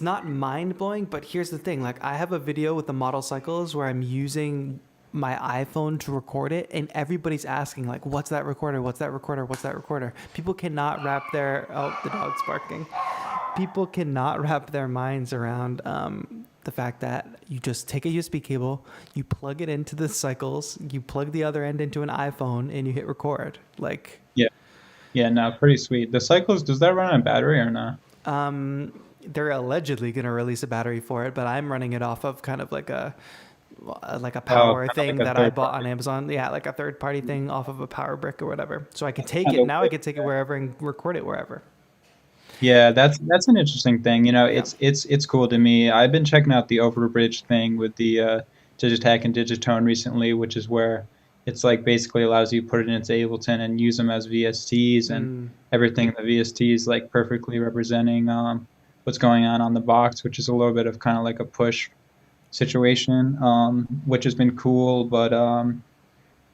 Speaker 1: not mind blowing, but here's the thing. Like, I have a video with the model cycles where I'm using my iPhone to record it, and everybody's asking like, what's that recorder? What's that recorder? What's that recorder? People cannot wrap their, the dog's barking. People cannot wrap their minds around the fact that you just take a USB cable, you plug it into the cycles, you plug the other end into an iPhone, and you hit record. Like,
Speaker 5: yeah, no, pretty sweet. The cycles, does that run on battery or not?
Speaker 1: They're allegedly going to release a battery for it, but I'm running it off of kind of like a power thing that I bought on Amazon. Yeah, like a third party thing off of a power brick or whatever. So I can take it now. I can take it wherever and record it wherever.
Speaker 5: Yeah, that's an interesting thing. It's cool to me. I've been checking out the overbridge thing with the Digitech and Digitone recently, which is where it's like basically allows you to put it into Ableton and use them as VSTs, and everything in the VST is like perfectly representing what's going on the box, which is a little bit of kind of like a push situation, which has been cool. But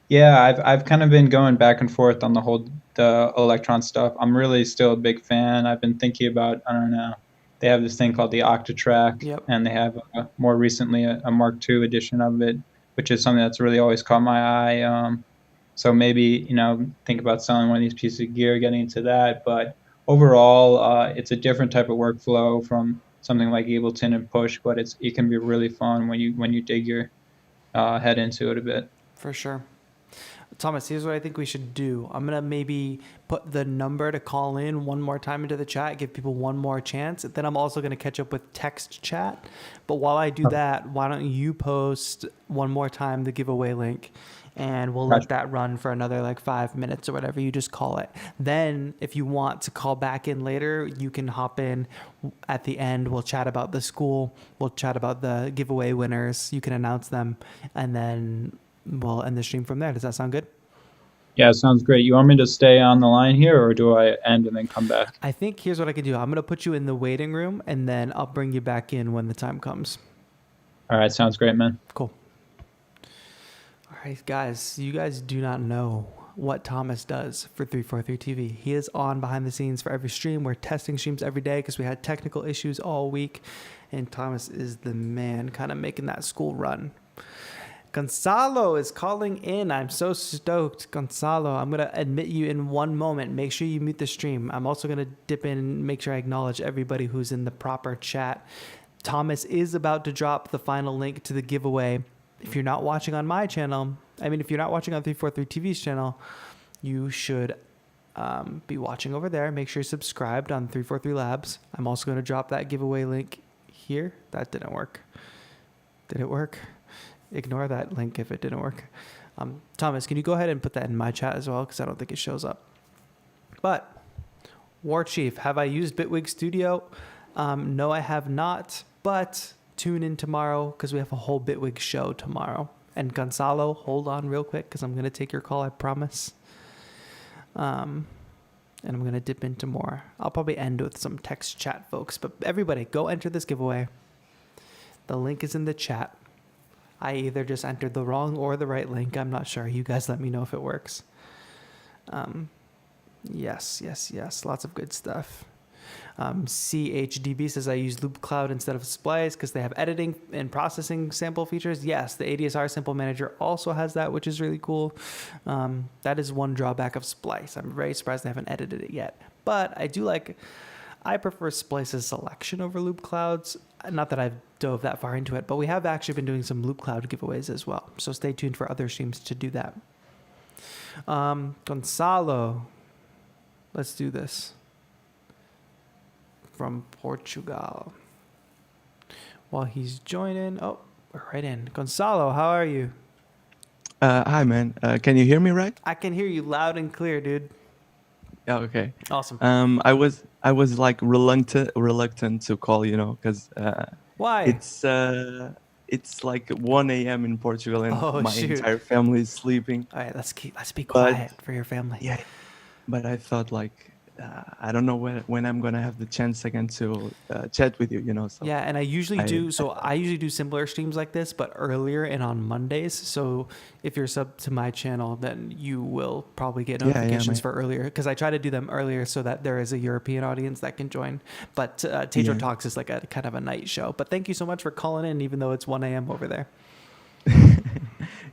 Speaker 5: yeah, I've kind of been going back and forth on the Electron stuff. I'm really still a big fan. I've been thinking about, I don't know, they have this thing called the Octatrack,
Speaker 1: Yep.
Speaker 5: and they have more recently a Mark II edition of it, which is something that's really always caught my eye. So maybe, think about selling one of these pieces of gear, getting into that. But overall, it's a different type of workflow from something like Ableton and Push, but it can be really fun when you dig your head into it a bit.
Speaker 1: For sure. Thomas, here's what I think we should do. I'm going to maybe put the number to call in one more time into the chat, give people one more chance. Then I'm also going to catch up with text chat. But while I do that, why don't you post one more time the giveaway link, and we'll let that run for another like 5 minutes or whatever you just call it. Then if you want to call back in later, you can hop in at the end. We'll chat about the school. We'll chat about the giveaway winners. You can announce them, and then we'll end the stream from there. Does that sound good?
Speaker 5: Yeah, it sounds great. You want me to stay on the line here, or do I end and then come back?
Speaker 1: I think here's what I can do. I'm going to put you in the waiting room, and then I'll bring you back in when the time comes.
Speaker 5: All right, sounds great, man.
Speaker 1: Cool. All right, guys, you guys do not know what Thomas does for 343 TV. He is on behind the scenes for every stream. We're testing streams every day because we had technical issues all week, and Thomas is the man kind of making that school run. Gonzalo is calling in. I'm so stoked. Gonzalo, I'm going to admit you in one moment. Make sure you mute the stream. I'm also going to dip in and make sure I acknowledge everybody who's in the proper chat. Thomas is about to drop the final link to the giveaway. If you're not watching on my channel, if you're not watching on 343 TV's channel, you should be watching over there. Make sure you're subscribed on 343 Labs. I'm also going to drop that giveaway link here. That didn't work. Did it work? Ignore that link if it didn't work. Thomas, can you go ahead and put that in my chat as well? Because I don't think it shows up. But, War Chief, have I used Bitwig Studio? No, I have not. But tune in tomorrow because we have a whole Bitwig show tomorrow. And Gonzalo, hold on real quick because I'm going to take your call, I promise. And I'm going to dip into more. I'll probably end with some text chat, folks. But everybody, go enter this giveaway. The link is in the chat. I either just entered the wrong or the right link. I'm not sure. You guys let me know if it works. Yes. Lots of good stuff. CHDB says I use Loop Cloud instead of Splice because they have editing and processing sample features. Yes, the ADSR Sample Manager also has that, which is really cool. That is one drawback of Splice. I'm very surprised they haven't edited it yet. But I prefer Splice's selection over Loop Cloud's. Not that I've dove that far into it, but we have actually been doing some Loop Cloud giveaways as well. So stay tuned for other streams to do that. Gonzalo, let's do this. From Portugal. While he's joining, we're right in. Gonzalo, how are you?
Speaker 6: Hi, man. Can you hear me right?
Speaker 1: I can hear you loud and clear, dude.
Speaker 6: Yeah, okay.
Speaker 1: Awesome.
Speaker 6: I was like reluctant to call, because
Speaker 1: Why?
Speaker 6: it's like 1 a.m. in Portugal and my entire family is sleeping.
Speaker 1: All right, let's be quiet for your family.
Speaker 6: Yeah, but I thought I don't know when I'm gonna have the chance again to chat with you, So
Speaker 1: yeah, and I usually do similar streams like this, but earlier and on Mondays. So if you're sub to my channel, then you will probably get notifications for earlier because I try to do them earlier so that there is a European audience that can join. But TAETRO Talks is like a kind of a night show. But thank you so much for calling in, even though it's 1 a.m. over there.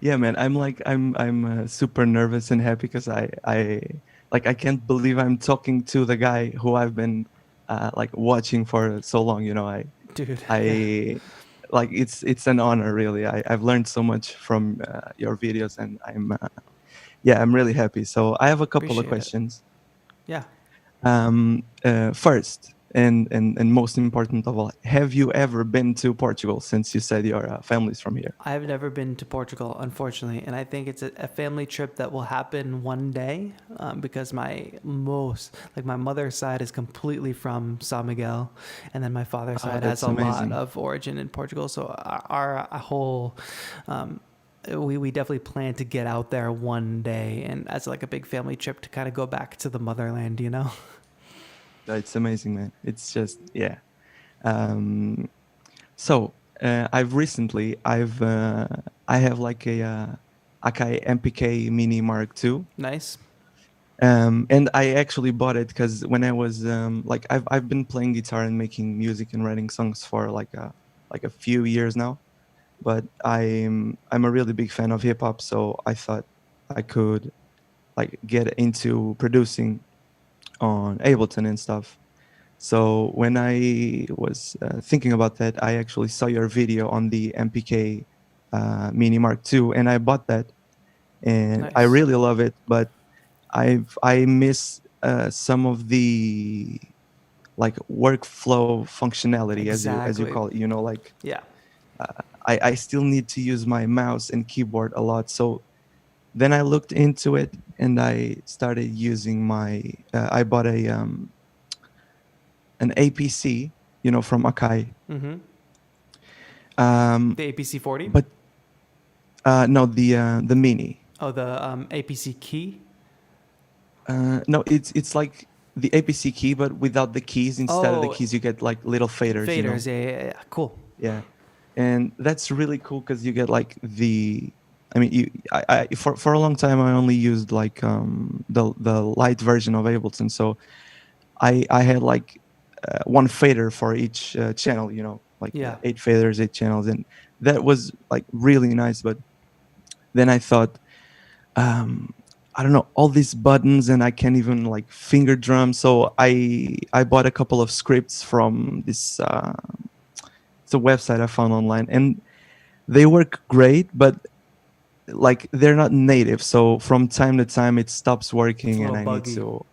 Speaker 6: Yeah, man. I'm super nervous and happy because I can't believe I'm talking to the guy who I've been watching for so long. It's an honor, really. I've learned so much from your videos, and I'm really happy. So I have a couple of questions.
Speaker 1: Yeah.
Speaker 6: First, and most important of all, have you ever been to Portugal since you said your family's from here?
Speaker 1: I've never been to Portugal, unfortunately, and I think it's a family trip that will happen one day because my mother's side is completely from São Miguel, and then my father's side has a lot of origin in Portugal. So our whole we definitely plan to get out there one day, and as like a big family trip to kind of go back to the motherland,
Speaker 6: It's amazing, man. It's just So I have like a Akai MPK Mini Mark II.
Speaker 1: Nice.
Speaker 6: And I actually bought it because when I was I've been playing guitar and making music and writing songs for like a few years now, but I'm a really big fan of hip hop, so I thought I could get into producing on Ableton and stuff. So when I was thinking about that, I actually saw your video on the MPK Mini Mark II, and I bought that, and
Speaker 1: Nice.
Speaker 6: I really love it. But I miss some of the workflow functionality, as you call it.
Speaker 1: Yeah.
Speaker 6: I still need to use my mouse and keyboard a lot. So then I looked into it and I started using I bought an APC, from Akai.
Speaker 1: Mm-hmm. The APC 40?
Speaker 6: But no, the Mini.
Speaker 1: Oh, the APC key?
Speaker 6: No, it's like the APC key, but without the keys. Instead of the keys, you get little faders.
Speaker 1: Faders, yeah. Cool.
Speaker 6: Yeah, and that's really cool because you get for a long time I only used the light version of Ableton, so I had one fader for each channel, 8 faders, 8 channels, and that was really nice. But then I thought, I don't know, all these buttons and I can't even like finger drum. So I bought a couple of scripts from this. It's a website I found online, and they work great, but like they're not native. So from time to time it stops
Speaker 1: It's a
Speaker 6: working, and
Speaker 1: little
Speaker 6: I need
Speaker 1: buggy.
Speaker 6: to.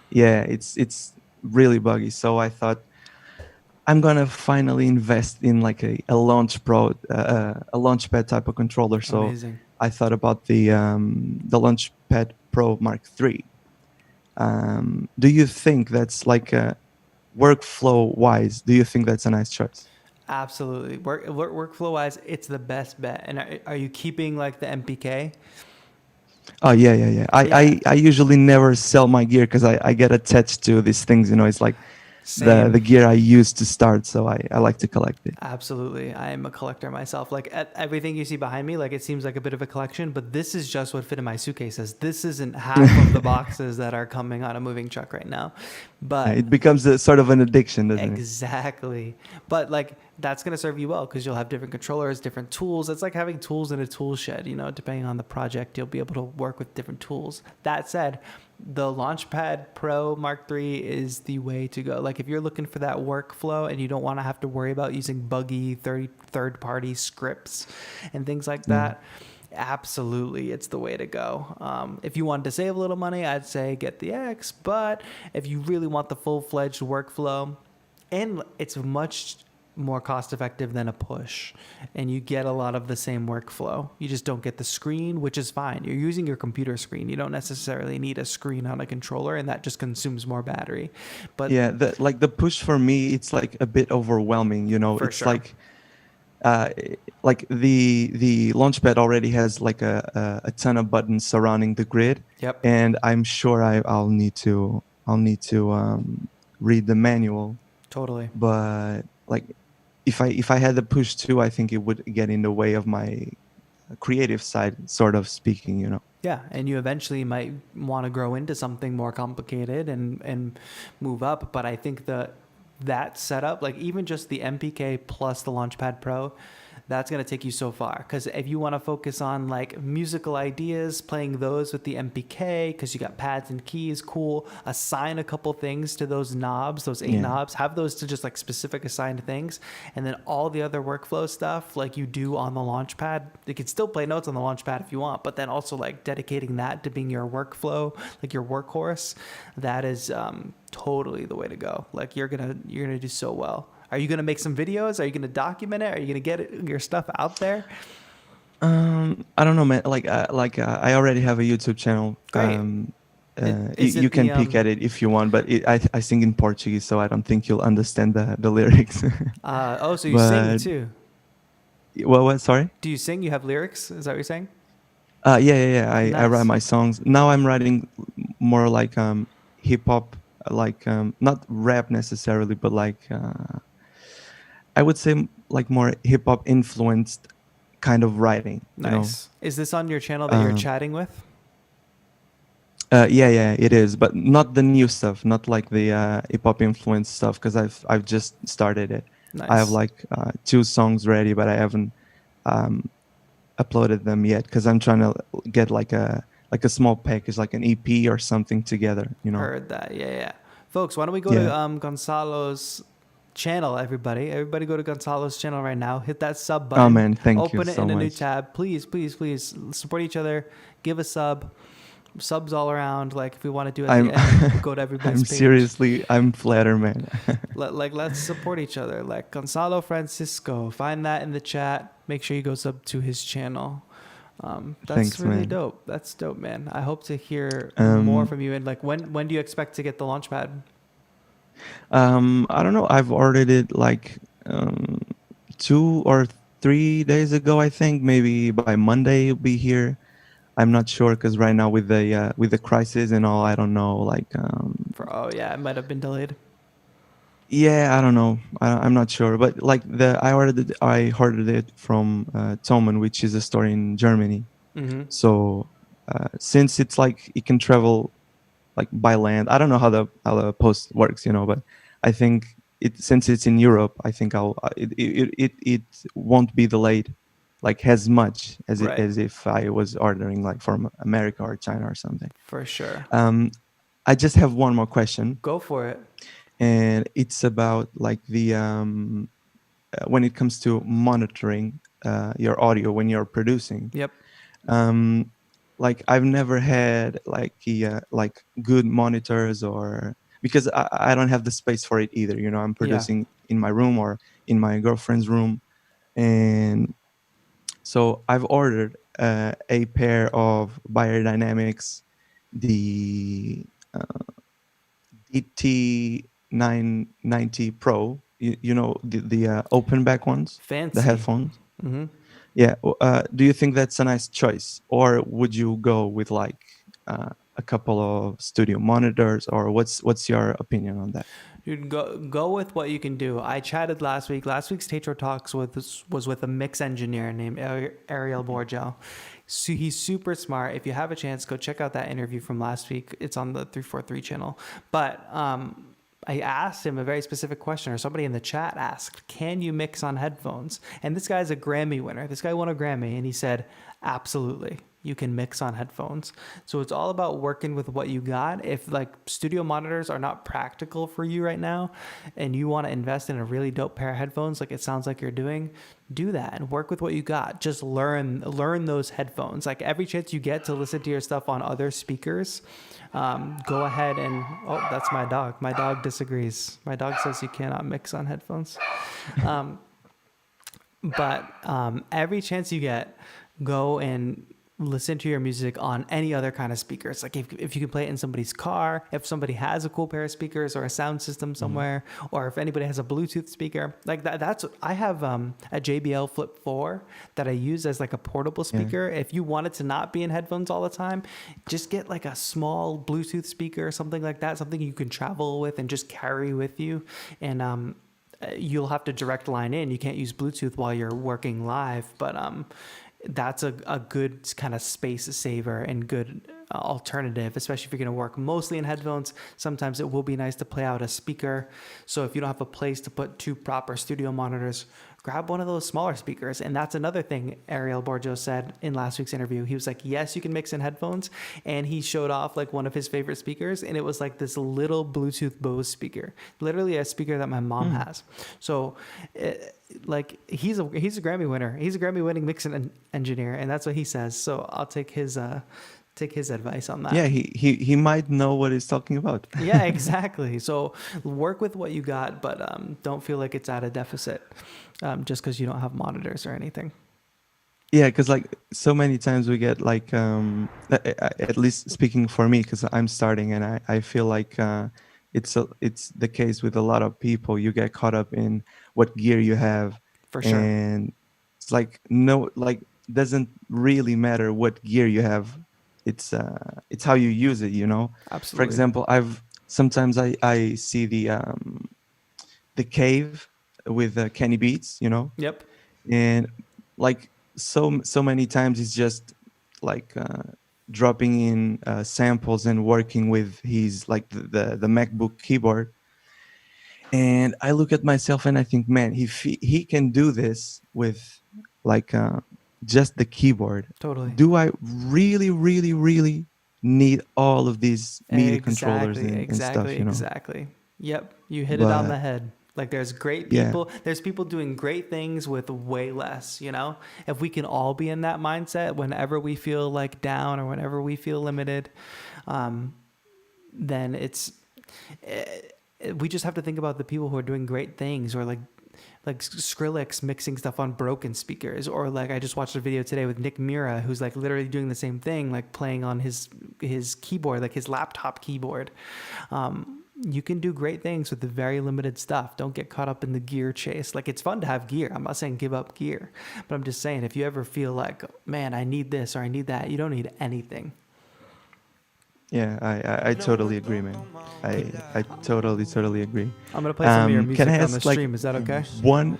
Speaker 6: Yeah, it's really buggy. So I thought I'm gonna finally invest in like a Launchpad type of controller. So
Speaker 1: Amazing.
Speaker 6: I thought about the Launchpad Pro Mark III. Do you think that's like workflow wise? Do you think that's a nice choice?
Speaker 1: Absolutely. Workflow wise, it's the best bet. And are you keeping like the MPK?
Speaker 6: Oh yeah.
Speaker 1: Yeah.
Speaker 6: I usually never sell my gear because I get attached to these things. You know, it's like the
Speaker 1: Same.
Speaker 6: gear I used to start. So I like to collect it.
Speaker 1: Absolutely. I am a collector myself. Like everything you see behind me, like it seems like a bit of a collection, but this is just what fit in my suitcases. This isn't half of the boxes that are coming on a moving truck right now. But
Speaker 6: It becomes a sort of an addiction, doesn't it?
Speaker 1: exactly. But like that's going to serve you well because you'll have different controllers, different tools. It's like having tools in a tool shed, you know, depending on the project, you'll be able to work with different tools. That said, the Launchpad Pro Mark III is the way to go. Like if you're looking for that workflow and you don't want to have to worry about using buggy third-party scripts and things like that, absolutely, it's the way to go. If you wanted to save a little money, I'd say get the X. But if you really want the full-fledged workflow, and it's much more cost effective than a push, and you get a lot of the same workflow. You just don't get the screen, which is fine. You're using your computer screen. You don't necessarily need a screen on a controller, and that just consumes more battery. But
Speaker 6: Yeah, the push for me, it's like a bit overwhelming. You know,
Speaker 1: For
Speaker 6: it's
Speaker 1: sure.
Speaker 6: like the Launchpad already has like a ton of buttons surrounding the grid,
Speaker 1: Yep.
Speaker 6: and I'm sure I'll need to read the manual.
Speaker 1: Totally.
Speaker 6: But like if I had the push too, I think it would get in the way of my creative side, sort of speaking. You know.
Speaker 1: Yeah, and you eventually might want to grow into something more complicated and move up. But I think that setup, like even just the MPK plus the Launchpad Pro, that's going to take you so far. Because if you want to focus on like musical ideas, playing those with the MPK, because you got pads and keys, cool. Assign a couple things to those knobs, those 8
Speaker 6: Yeah.
Speaker 1: knobs. Have those to just like specific assigned things. And then all the other workflow stuff like you do on the Launchpad, you can still play notes on the Launchpad if you want, but then also like dedicating that to being your workflow, like your workhorse, that is totally the way to go. Like you're gonna do so well. Are you gonna make some videos? Are you gonna document it? Are you gonna get your stuff out there?
Speaker 6: I don't know, man. I already have a YouTube channel.
Speaker 1: Great. Is it
Speaker 6: You can
Speaker 1: the,
Speaker 6: peek at it if you want, but I sing in Portuguese, so I don't think you'll understand the lyrics.
Speaker 1: So you sing
Speaker 6: But-
Speaker 1: too?
Speaker 6: What? Sorry.
Speaker 1: Do you sing? You have lyrics? Is that what you're saying?
Speaker 6: Yeah. I
Speaker 1: Nice.
Speaker 6: write my songs. Now I'm writing more like hip hop, like not rap necessarily, but like I would say like more hip hop influenced kind of writing. You know?
Speaker 1: Nice. Is this on your channel that you're
Speaker 6: Um,
Speaker 1: chatting with?
Speaker 6: Yeah, it is, but not the new stuff, not like the hip hop influenced stuff, because I've just started it.
Speaker 1: Nice.
Speaker 6: I have like 2 songs ready, but I haven't uploaded them yet because I'm trying to get like a small package, like an EP or something together. You know.
Speaker 1: Heard that. Yeah. Folks, why don't we go
Speaker 6: Yeah.
Speaker 1: to Gonzalo's channel, everybody. Everybody go to Gonzalo's channel right now. Hit that sub button.
Speaker 6: Oh man, thank you
Speaker 1: Open it
Speaker 6: so
Speaker 1: in a new
Speaker 6: much.
Speaker 1: tab. Please support each other. Give a sub. Subs all around. Like if we want to do it at the end, go to everybody's page.
Speaker 6: I'm flattered, man.
Speaker 1: Let's support each other. Like Gonzalo Francisco, find that in the chat. Make sure you go sub to his channel. That's
Speaker 6: Thanks,
Speaker 1: really
Speaker 6: man.
Speaker 1: dope. That's dope, man. I hope to hear
Speaker 6: Um,
Speaker 1: more from you. And like, when do you expect to get the Launchpad?
Speaker 6: I don't know. I've ordered it like 2 or 3 days ago. I think maybe by Monday it'll be here. I'm not sure because right now with the crisis and all, I don't know. Like
Speaker 1: It might have been delayed.
Speaker 6: yeah, I don't know. I'm not sure. But like I ordered it from Thomann, which is a store in Germany.
Speaker 1: Mm-hmm.
Speaker 6: So since it's like it can travel like by land, I don't know how the post works, you know. But I think since it's in Europe, I think it won't be delayed. like as much as
Speaker 1: Right.
Speaker 6: as if I was ordering like from America or China or something.
Speaker 1: For sure.
Speaker 6: I just have one more question,
Speaker 1: Go for it.
Speaker 6: and it's about like the when it comes to monitoring your audio when you're producing.
Speaker 1: Yep.
Speaker 6: Like I've never had like good monitors, or because I don't have the space for it either. You know, I'm producing in my room or in my girlfriend's room, and so I've ordered a pair of Beyerdynamics, the DT990 Pro. You know, the open back ones,
Speaker 1: Fancy.
Speaker 6: the headphones.
Speaker 1: Mm-hmm.
Speaker 6: Yeah. Do you think that's a nice choice, or would you go with like a couple of studio monitors, or what's your opinion on that?
Speaker 1: Dude, go with what you can do. I chatted last week. Last week's TAETRO Talks was with a mix engineer named Ariel Borgel. So he's super smart. If you have a chance, go check out that interview from last week. It's on the 343 channel. But I asked him a very specific question, or somebody in the chat asked, can you mix on headphones? And this guy's a Grammy winner. This guy won a Grammy, and he said, absolutely. You can mix on headphones. So it's all about working with what you got. If like studio monitors are not practical for you right now, and you want to invest in a really dope pair of headphones, like it sounds like you're doing, do that and work with what you got. Just learn those headphones. Like every chance you get to listen to your stuff on other speakers, go ahead and, oh, that's my dog. My dog disagrees. My dog says you cannot mix on headphones. But every chance you get, go and listen to your music on any other kind of speakers. Like if you can play it in somebody's car, if somebody has a cool pair of speakers or a sound system somewhere, or if anybody has a Bluetooth speaker, like that's I have a JBL Flip 4 that I use as like a portable speaker. If you want it to not be in headphones all the time, just get like a small Bluetooth speaker or something like that, something you can travel with and just carry with you. And you'll have to direct line in. You can't use Bluetooth while you're working live, but that's a good kind of space saver and good alternative, especially if you're going to work mostly in headphones. Sometimes it will be nice to play out a speaker. So if you don't have a place to put two proper studio monitors, grab one of those smaller speakers. And that's another thing Ariel Borgio said in last week's interview. He was like, yes, you can mix in headphones. And he showed off like one of his favorite speakers. And it was like this little Bluetooth Bose speaker, literally a speaker that my mom has. So like he's a Grammy winner. He's a Grammy winning mixing engineer. And that's what he says. So I'll take his advice on that.
Speaker 6: Yeah, he might know what he's talking about.
Speaker 1: Yeah, exactly. So work with what you got, but don't feel like it's at a deficit just because you don't have monitors or anything.
Speaker 6: Yeah, because like so many times we get like, at least speaking for me, because I'm starting, and I feel like it's the case with a lot of people. You get caught up in what gear you have,
Speaker 1: For sure.
Speaker 6: and it's like doesn't really matter what gear you have. It's how you use it, you know.
Speaker 1: Absolutely.
Speaker 6: For example, sometimes I see the Cave with Kenny Beats, you know.
Speaker 1: Yep.
Speaker 6: And like so many times it's just like dropping in samples and working with his like the MacBook keyboard. And I look at myself and I think, man, he can do this with like just the keyboard.
Speaker 1: Totally.
Speaker 6: Do I really need all of these MIDI controllers and stuff, you know?
Speaker 1: Exactly. Yep. You hit it on the head. Like there's great people.
Speaker 6: Yeah.
Speaker 1: There's people doing great things with way less, you know? If we can all be in that mindset whenever we feel like down or whenever we feel limited, then we just have to think about the people who are doing great things, or like Skrillex mixing stuff on broken speakers, or like I just watched a video today with Nick Mira, who's like literally doing the same thing, like playing on his keyboard, like his laptop keyboard. You can do great things with the very limited stuff. Don't get caught up in the gear chase. Like it's fun to have gear. I'm not saying give up gear, but I'm just saying if you ever feel like, man, I need this or I need that, you don't need anything.
Speaker 6: Yeah, I totally agree, man. I totally agree.
Speaker 1: I'm gonna play some of your music
Speaker 6: can I
Speaker 1: on
Speaker 6: ask,
Speaker 1: the stream. Is that okay?
Speaker 6: One,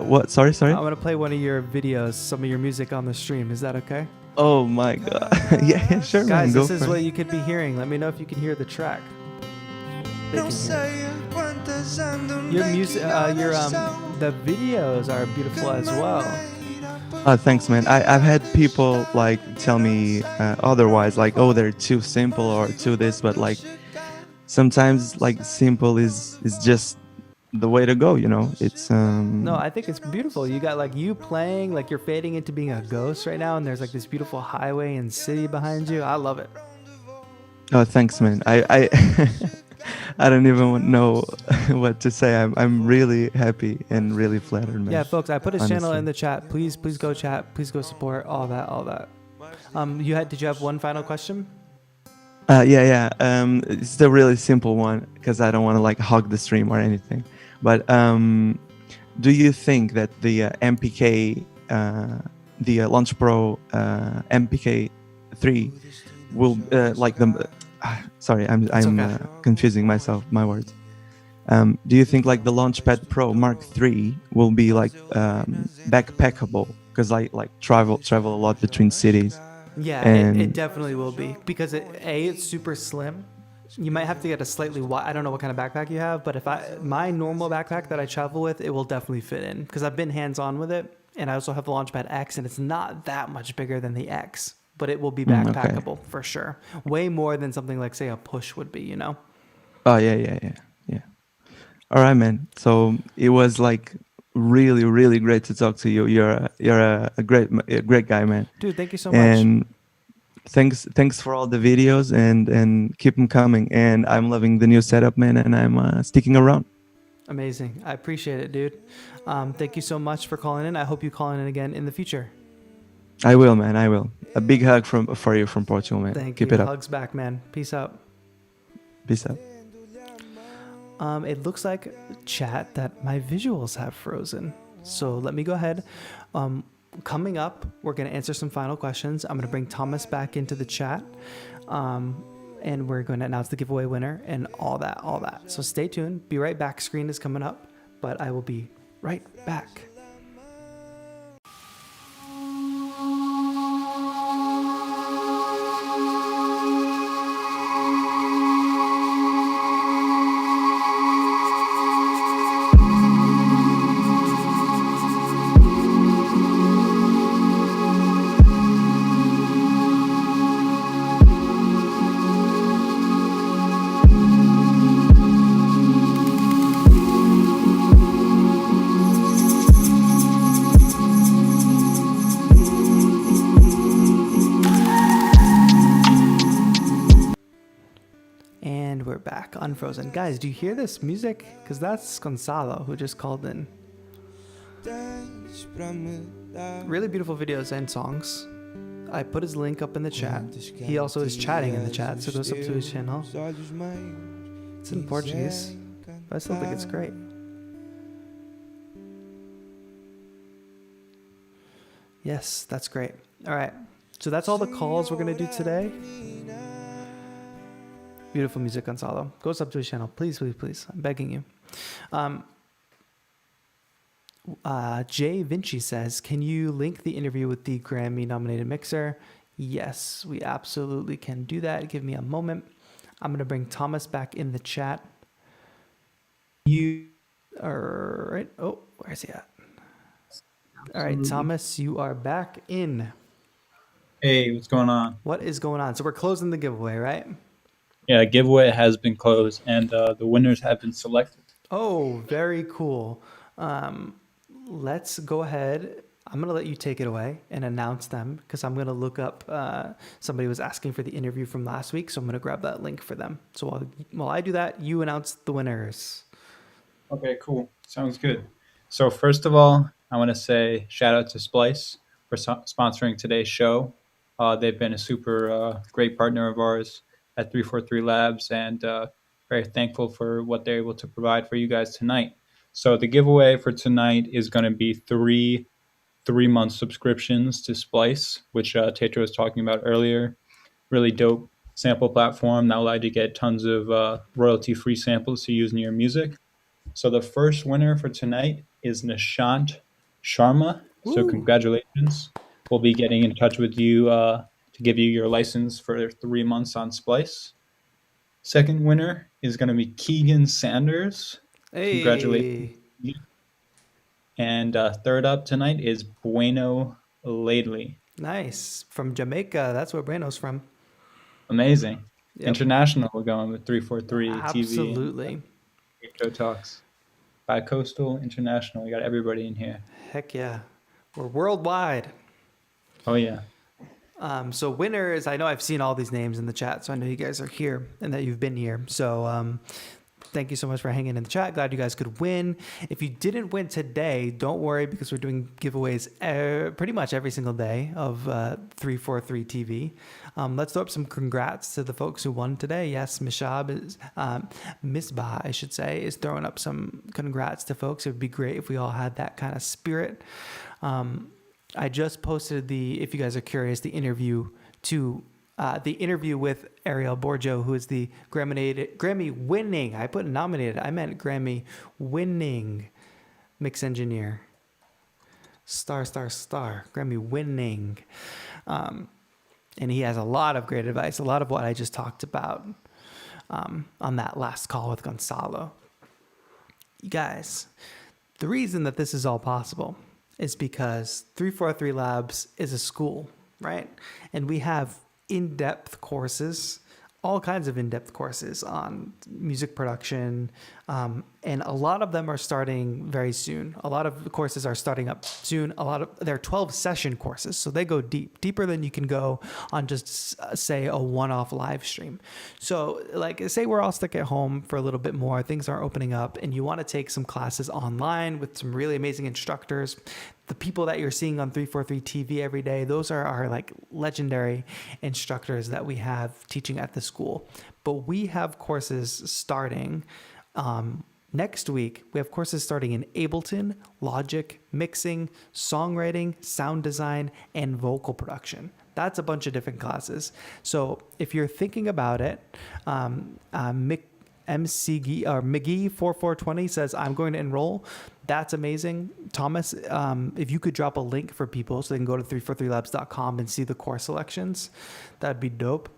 Speaker 6: what? Sorry.
Speaker 1: I'm gonna play one of your videos, some of your music on the stream. Is that okay?
Speaker 6: Oh my god. Yeah, sure,
Speaker 1: Guys,
Speaker 6: man.
Speaker 1: this is what you could be hearing. Let me know if you can hear the track. They can hear it. Your music, the videos are beautiful as well.
Speaker 6: Thanks, man. I've had people like tell me otherwise, like, oh, they're too simple or too this, but like sometimes like simple is just the way to go, you know. It's
Speaker 1: No, I think it's beautiful. You got like you playing, like you're fading into being a ghost right now, and there's like this beautiful highway and city behind you. I love it.
Speaker 6: Oh, thanks, man. I I don't even know what to say. I'm really happy and really flattered, man.
Speaker 1: Yeah, folks, I put his channel
Speaker 6: honestly.
Speaker 1: in the chat. Please go chat. Please go support all that, all that. Did you have one final question?
Speaker 6: Yeah. It's a really simple one because I don't want to like hog the stream or anything. But do you think that the MPK, the Launch Pro MPK 3 will like the? Sorry, I'm
Speaker 1: okay.
Speaker 6: confusing myself. My words. Do you think like the Launchpad Pro Mark III will be like backpackable? Because I like travel a lot between cities.
Speaker 1: Yeah,
Speaker 6: And
Speaker 1: it definitely will be because it's super slim. You might have to get a slightly wide. I don't know what kind of backpack you have, but my normal backpack that I travel with, it will definitely fit in because I've been hands-on with it, and I also have the Launchpad X, and it's not that much bigger than the X, but it will be backpackable for sure. Way more than something like say a Push would be, you know?
Speaker 6: Oh yeah. All right, man. So it was like really great to talk to you. You're a great guy, man.
Speaker 1: Dude, thank you so much.
Speaker 6: And thanks for all the videos and keep them coming. And I'm loving the new setup, man. And I'm sticking around.
Speaker 1: Amazing. I appreciate it, dude. Thank you so much for calling in. I hope you call in again in the future.
Speaker 6: I will, man. I will. A big hug for you from Portugal, man.
Speaker 1: Thank
Speaker 6: Keep
Speaker 1: you.
Speaker 6: it up.
Speaker 1: Hugs back, man. Peace out.
Speaker 6: Peace out.
Speaker 1: It looks like chat that my visuals have frozen. So let me go ahead. Coming up, we're going to answer some final questions. I'm going to bring Thomas back into the chat. And we're going to announce the giveaway winner and all that. So stay tuned. Be right back. Screen is coming up, but I will be right back. And we're back unfrozen. Guys, do you hear this music? Because that's Gonzalo who just called in. Really beautiful videos and songs. I put his link up in the chat. He also is chatting in the chat, so go sub to his channel. It's in Portuguese, but I still think it's great. Yes, that's great. All right, so that's all the calls we're going to do today. Beautiful music, Gonzalo. Go sub to his channel. Please. I'm begging you. Jay Vinci says, can you link the interview with the Grammy-nominated mixer? Yes, we absolutely can do that. Give me a moment. I'm going to bring Thomas back in the chat. All right. Oh, where's he at? All right, Thomas, you are back in.
Speaker 5: Hey, what's going on?
Speaker 1: What is going on? So we're closing the giveaway, right?
Speaker 5: Yeah, giveaway has been closed, and the winners have been selected.
Speaker 1: Oh, very cool. Let's go ahead. I'm going to let you take it away and announce them because I'm going to look up. Somebody was asking for the interview from last week, so I'm going to grab that link for them. So while I do that, you announce the winners.
Speaker 5: Okay, cool. Sounds good. So first of all, I want to say shout out to Splice for sponsoring today's show. They've been a super great partner of ours at 343 Labs, and very thankful for what they're able to provide for you guys tonight. So the giveaway for tonight is going to be three-month subscriptions to Splice, which TAETRO was talking about earlier. Really dope sample platform that will allow you to get tons of royalty-free samples to use in your music. So the first winner for tonight is Nishant Sharma. So congratulations. We'll be getting in touch with you to give you your license for 3 months on Splice. Second winner is going to be Keegan Sanders.
Speaker 1: Hey.
Speaker 5: Congratulations. And third up tonight is Bueno lately.
Speaker 1: Nice. From Jamaica. That's where Breno's from.
Speaker 5: Amazing.
Speaker 1: Yep.
Speaker 5: International, we're going with 343 TV.
Speaker 1: Absolutely.
Speaker 5: TAETRO Talks. Bi-coastal, international. We got everybody in here.
Speaker 1: Heck yeah. We're worldwide.
Speaker 5: Oh, yeah.
Speaker 1: So winners, I know I've seen all these names in the chat, so I know you guys are here and that you've been here. So thank you so much for hanging in the chat. Glad you guys could win. If you didn't win today, don't worry, because we're doing giveaways pretty much every single day of 343 TV. Let's throw up some congrats to the folks who won today. Yes, Misbah, I should say, is throwing up some congrats to folks. It would be great if we all had that kind of spirit. I just posted if you guys are curious, the interview with Ariel Borjo, who is the Grammy winning, I put nominated, I meant Grammy winning mix engineer. Star, Grammy winning. And he has a lot of great advice, a lot of what I just talked about on that last call with Gonzalo. You guys, the reason that this is all possible is because 343 Labs is a school, right? And we have in-depth courses, all kinds of in-depth courses on music production, and a lot of them are starting very soon. A lot of the courses are starting up soon. They're 12-session courses, so they go deeper than you can go on just say a one-off live stream. So like say we're all stuck at home for a little bit more, things aren't opening up, and you want to take some classes online with some really amazing instructors. The people that you're seeing on 343 TV every day, those are our like legendary instructors that we have teaching at the school. But we have courses starting next week. We have courses starting in Ableton, Logic, mixing, songwriting, sound design, and vocal production. That's a bunch of different classes. So if you're thinking about it, McGee 4420 says, I'm going to enroll. That's amazing. Thomas, if you could drop a link for people so they can go to 343labs.com and see the course selections, that'd be dope.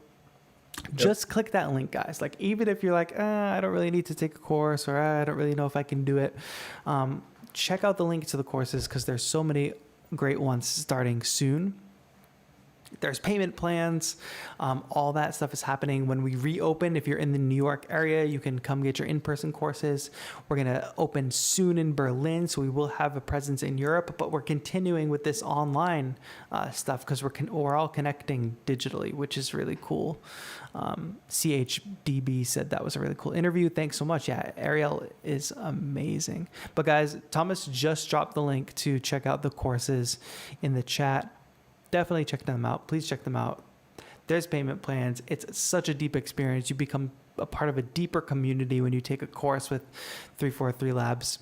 Speaker 1: Yep. Just click that link, guys. Like, even if you're like, I don't really need to take a course, or I don't really know if I can do it, check out the link to the courses, because there's so many great ones starting soon. There's payment plans. All that stuff is happening. When we reopen, if you're in the New York area, you can come get your in-person courses. We're going to open soon in Berlin, so we will have a presence in Europe, but we're continuing with this online stuff because we're all connecting digitally, which is really cool. CHDB said that was a really cool interview. Thanks so much. Yeah, Ariel is amazing. But guys, Thomas just dropped the link to check out the courses in the chat. Definitely check them out. Please check them out. There's payment plans. It's such a deep experience. You become a part of a deeper community when you take a course with 343 Labs.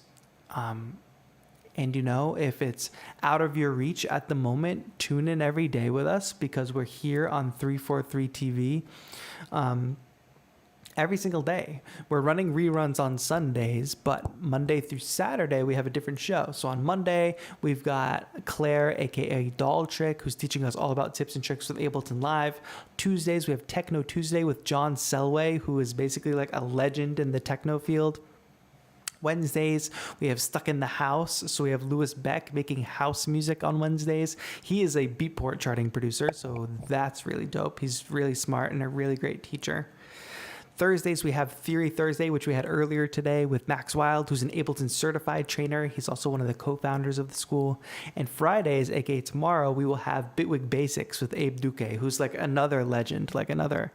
Speaker 1: And if it's out of your reach at the moment, tune in every day with us, because we're here on 343 TV. Every single day. We're running reruns on Sundays, but Monday through Saturday, we have a different show. So on Monday, we've got Claire, aka dolltr, who's teaching us all about tips and tricks with Ableton Live. Tuesdays, we have Techno Tuesday with John Selway, who is basically like a legend in the techno field. Wednesdays, we have Stuck in the House. So we have Louis Beck making house music on Wednesdays. He is a Beatport charting producer, so that's really dope. He's really smart and a really great teacher. Thursdays, we have Theory Thursday, which we had earlier today with Max Wild, who's an Ableton Certified Trainer. He's also one of the co-founders of the school. And Fridays, aka tomorrow, we will have Bitwig Basics with Abe Duque, who's like another legend, like another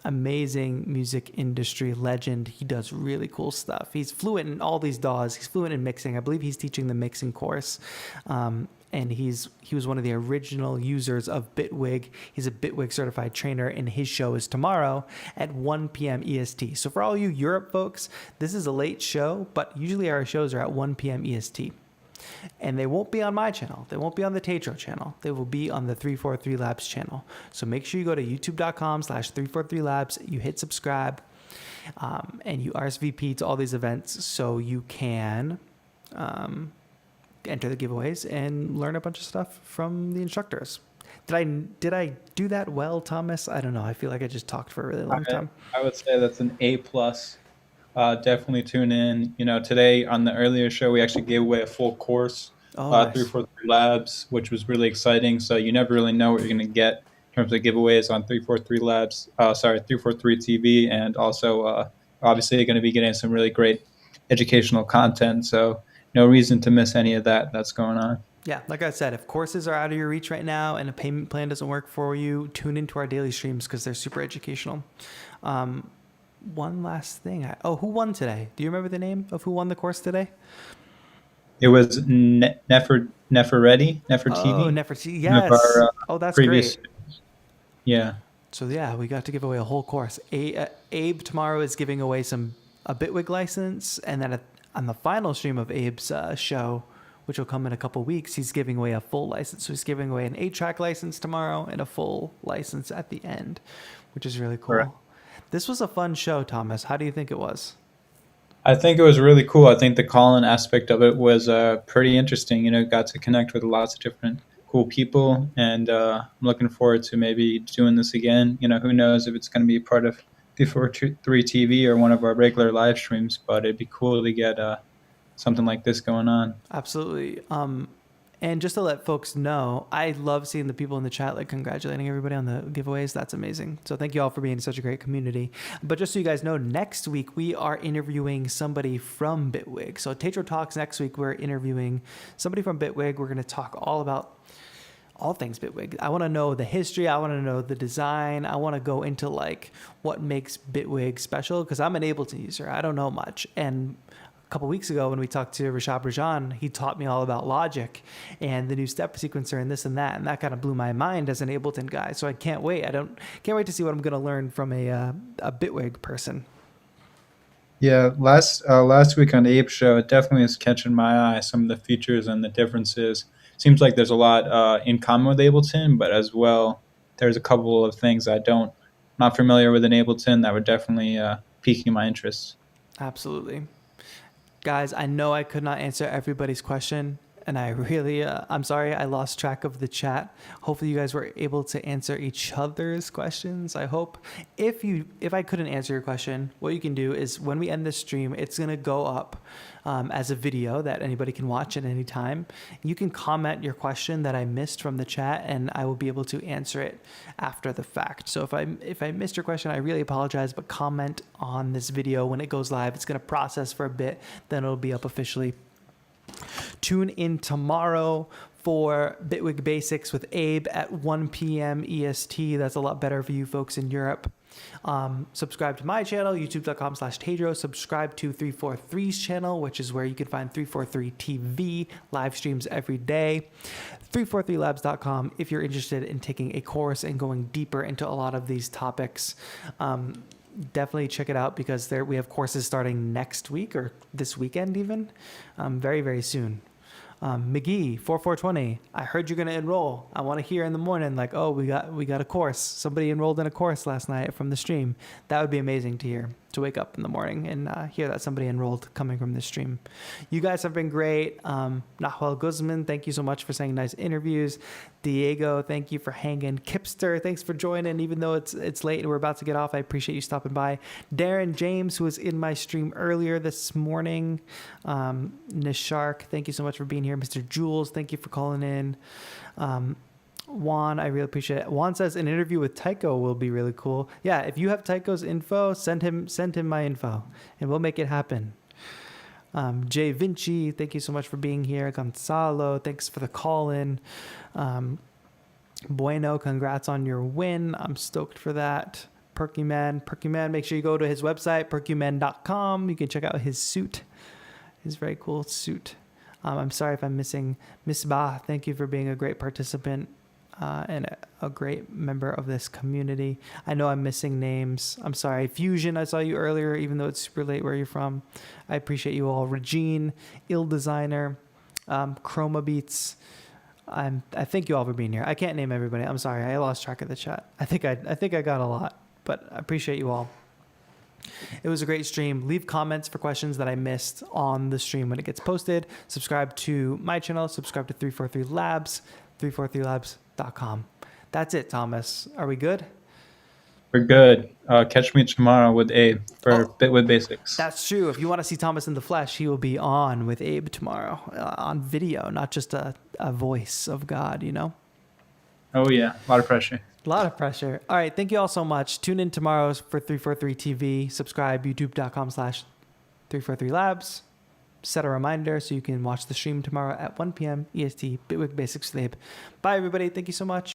Speaker 1: amazing music industry legend. He does really cool stuff. He's fluent in all these DAWs. He's fluent in mixing. I believe he's teaching the mixing course. And he was one of the original users of Bitwig. He's a Bitwig certified trainer, and his show is tomorrow at 1 p.m. EST. So for all you Europe folks, this is a late show, but usually our shows are at 1 p.m. EST. And they won't be on my channel. They won't be on the TAETRO channel. They will be on the 343 Labs channel. So make sure you go to youtube.com/343labs. You hit subscribe, and you RSVP to all these events so you can enter the giveaways and learn a bunch of stuff from the instructors. Did I do that well, Thomas? I don't know. I feel like I just talked for a really long time.
Speaker 5: I would say that's an A+. Definitely tune in. Today on the earlier show, we actually gave away a full course
Speaker 1: Nice.
Speaker 5: 343 Labs, which was really exciting. So you never really know what you're going to get in terms of giveaways on 343 Labs, 343 TV, and also obviously going to be getting some really great educational content. So no reason to miss any of that's going on.
Speaker 1: Yeah, like I said, if courses are out of your reach right now and a payment plan doesn't work for you, tune into our daily streams because they're super educational. One last thing. Who won today? Do you remember the name of who won the course today?
Speaker 5: It was Nefertiti.
Speaker 1: Oh, Nefertiti. Yes. That's great.
Speaker 5: Yeah.
Speaker 1: So yeah, we got to give away a whole course. Abe tomorrow is giving away a Bitwig license, and then on the final stream of Abe's show, which will come in a couple weeks, he's giving away a full license. So he's giving away an 8-track license tomorrow and a full license at the end, which is really cool.
Speaker 5: Correct.
Speaker 1: This was a fun show, Thomas. How do you think it was?
Speaker 5: I think it was really cool. I think the Callin aspect of it was pretty interesting. Got to connect with lots of different cool people, and I'm looking forward to maybe doing this again. Who knows if it's going to be part of 343 TV or one of our regular live streams, but it'd be cool to get something like this going on.
Speaker 1: Absolutely. And just to let folks know, I love seeing the people in the chat congratulating everybody on the giveaways. That's amazing. So thank you all for being such a great community. But just so you guys know, next week we are interviewing somebody from Bitwig. So TAETRO Talks next week, we're interviewing somebody from Bitwig. We're going to talk all about all things Bitwig. I want to know the history. I want to know the design. I want to go into what makes Bitwig special, because I'm an Ableton user. I don't know much. And a couple weeks ago when we talked to Rashad Rajan, he taught me all about Logic and the new step sequencer and this and that kind of blew my mind as an Ableton guy. So I can't wait. Can't wait to see what I'm going to learn from a Bitwig person.
Speaker 5: Yeah, last week on the Ape Show, it definitely is catching my eye, some of the features and the differences. Seems like there's a lot in common with Ableton, but as well, there's a couple of things not familiar with in Ableton that would definitely pique my interest.
Speaker 1: Absolutely. Guys, I know I could not answer everybody's question, and I really, I'm sorry, I lost track of the chat. Hopefully you guys were able to answer each other's questions, I hope. If I couldn't answer your question, what you can do is when we end this stream, it's going to go up as a video that anybody can watch at any time. You can comment your question that I missed from the chat, and I will be able to answer it after the fact. So if I missed your question, I really apologize, but comment on this video when it goes live. It's going to process for a bit, then it'll be up officially. Tune in tomorrow for Bitwig Basics with Abe at 1 p.m. EST. That's a lot better for you folks in Europe. Subscribe to my channel, youtube.com/TAETRO. Subscribe to 343's channel, which is where you can find 343 TV live streams every day. 343labs.com if you're interested in taking a course and going deeper into a lot of these topics. Definitely check it out, because we have courses starting next week or this weekend even, very, very soon. McGee 4420, I heard you're going to enroll. I want to hear in the morning we got a course. Somebody enrolled in a course last night from the stream. That would be amazing to hear, to wake up in the morning and hear that somebody enrolled coming from this stream. You guys have been great. Nahuel Guzman, thank you so much for saying nice interviews. Diego, thank you for hanging. Kipster, thanks for joining. Even though it's late and we're about to get off, I appreciate you stopping by. Darren James, who was in my stream earlier this morning. Nishark, thank you so much for being here. Mr. Jules, thank you for calling in. Juan, I really appreciate it. Juan says an interview with Tycho will be really cool. Yeah, if you have Tycho's info, send him my info, and we'll make it happen. Jay Vinci, thank you so much for being here. Gonzalo, thanks for the call in. Bueno, congrats on your win. I'm stoked for that. Perkyman, make sure you go to his website, perkyman.com. You can check out his suit, his very cool suit. I'm sorry if I'm missing Misbah. Thank you for being a great participant and a great member of this community. I know I'm missing names. I'm sorry. Fusion, I saw you earlier, even though it's super late where you're from. I appreciate you all. Regine, Ill Designer, Chroma Beats. I thank you all for being here. I can't name everybody. I'm sorry. I lost track of the chat. I think I got a lot, but I appreciate you all. It was a great stream. Leave comments for questions that I missed on the stream when it gets posted. Subscribe to my channel. Subscribe to 343 Labs, 343labs.com. That's it, Thomas. Are we good?
Speaker 5: We're good. Catch me tomorrow with Abe for Bit with Basics.
Speaker 1: That's true. If you want to see Thomas in the flesh, he will be on with Abe tomorrow on video, not just a voice of God, you know?
Speaker 5: Oh, yeah. A lot of pressure.
Speaker 1: A lot of pressure. All right. Thank you all so much. Tune in tomorrow for 343 TV. Subscribe, youtube.com/343labs. Set a reminder so you can watch the stream tomorrow at 1 p.m. EST. Bit with Basics with Abe. Bye, everybody. Thank you so much.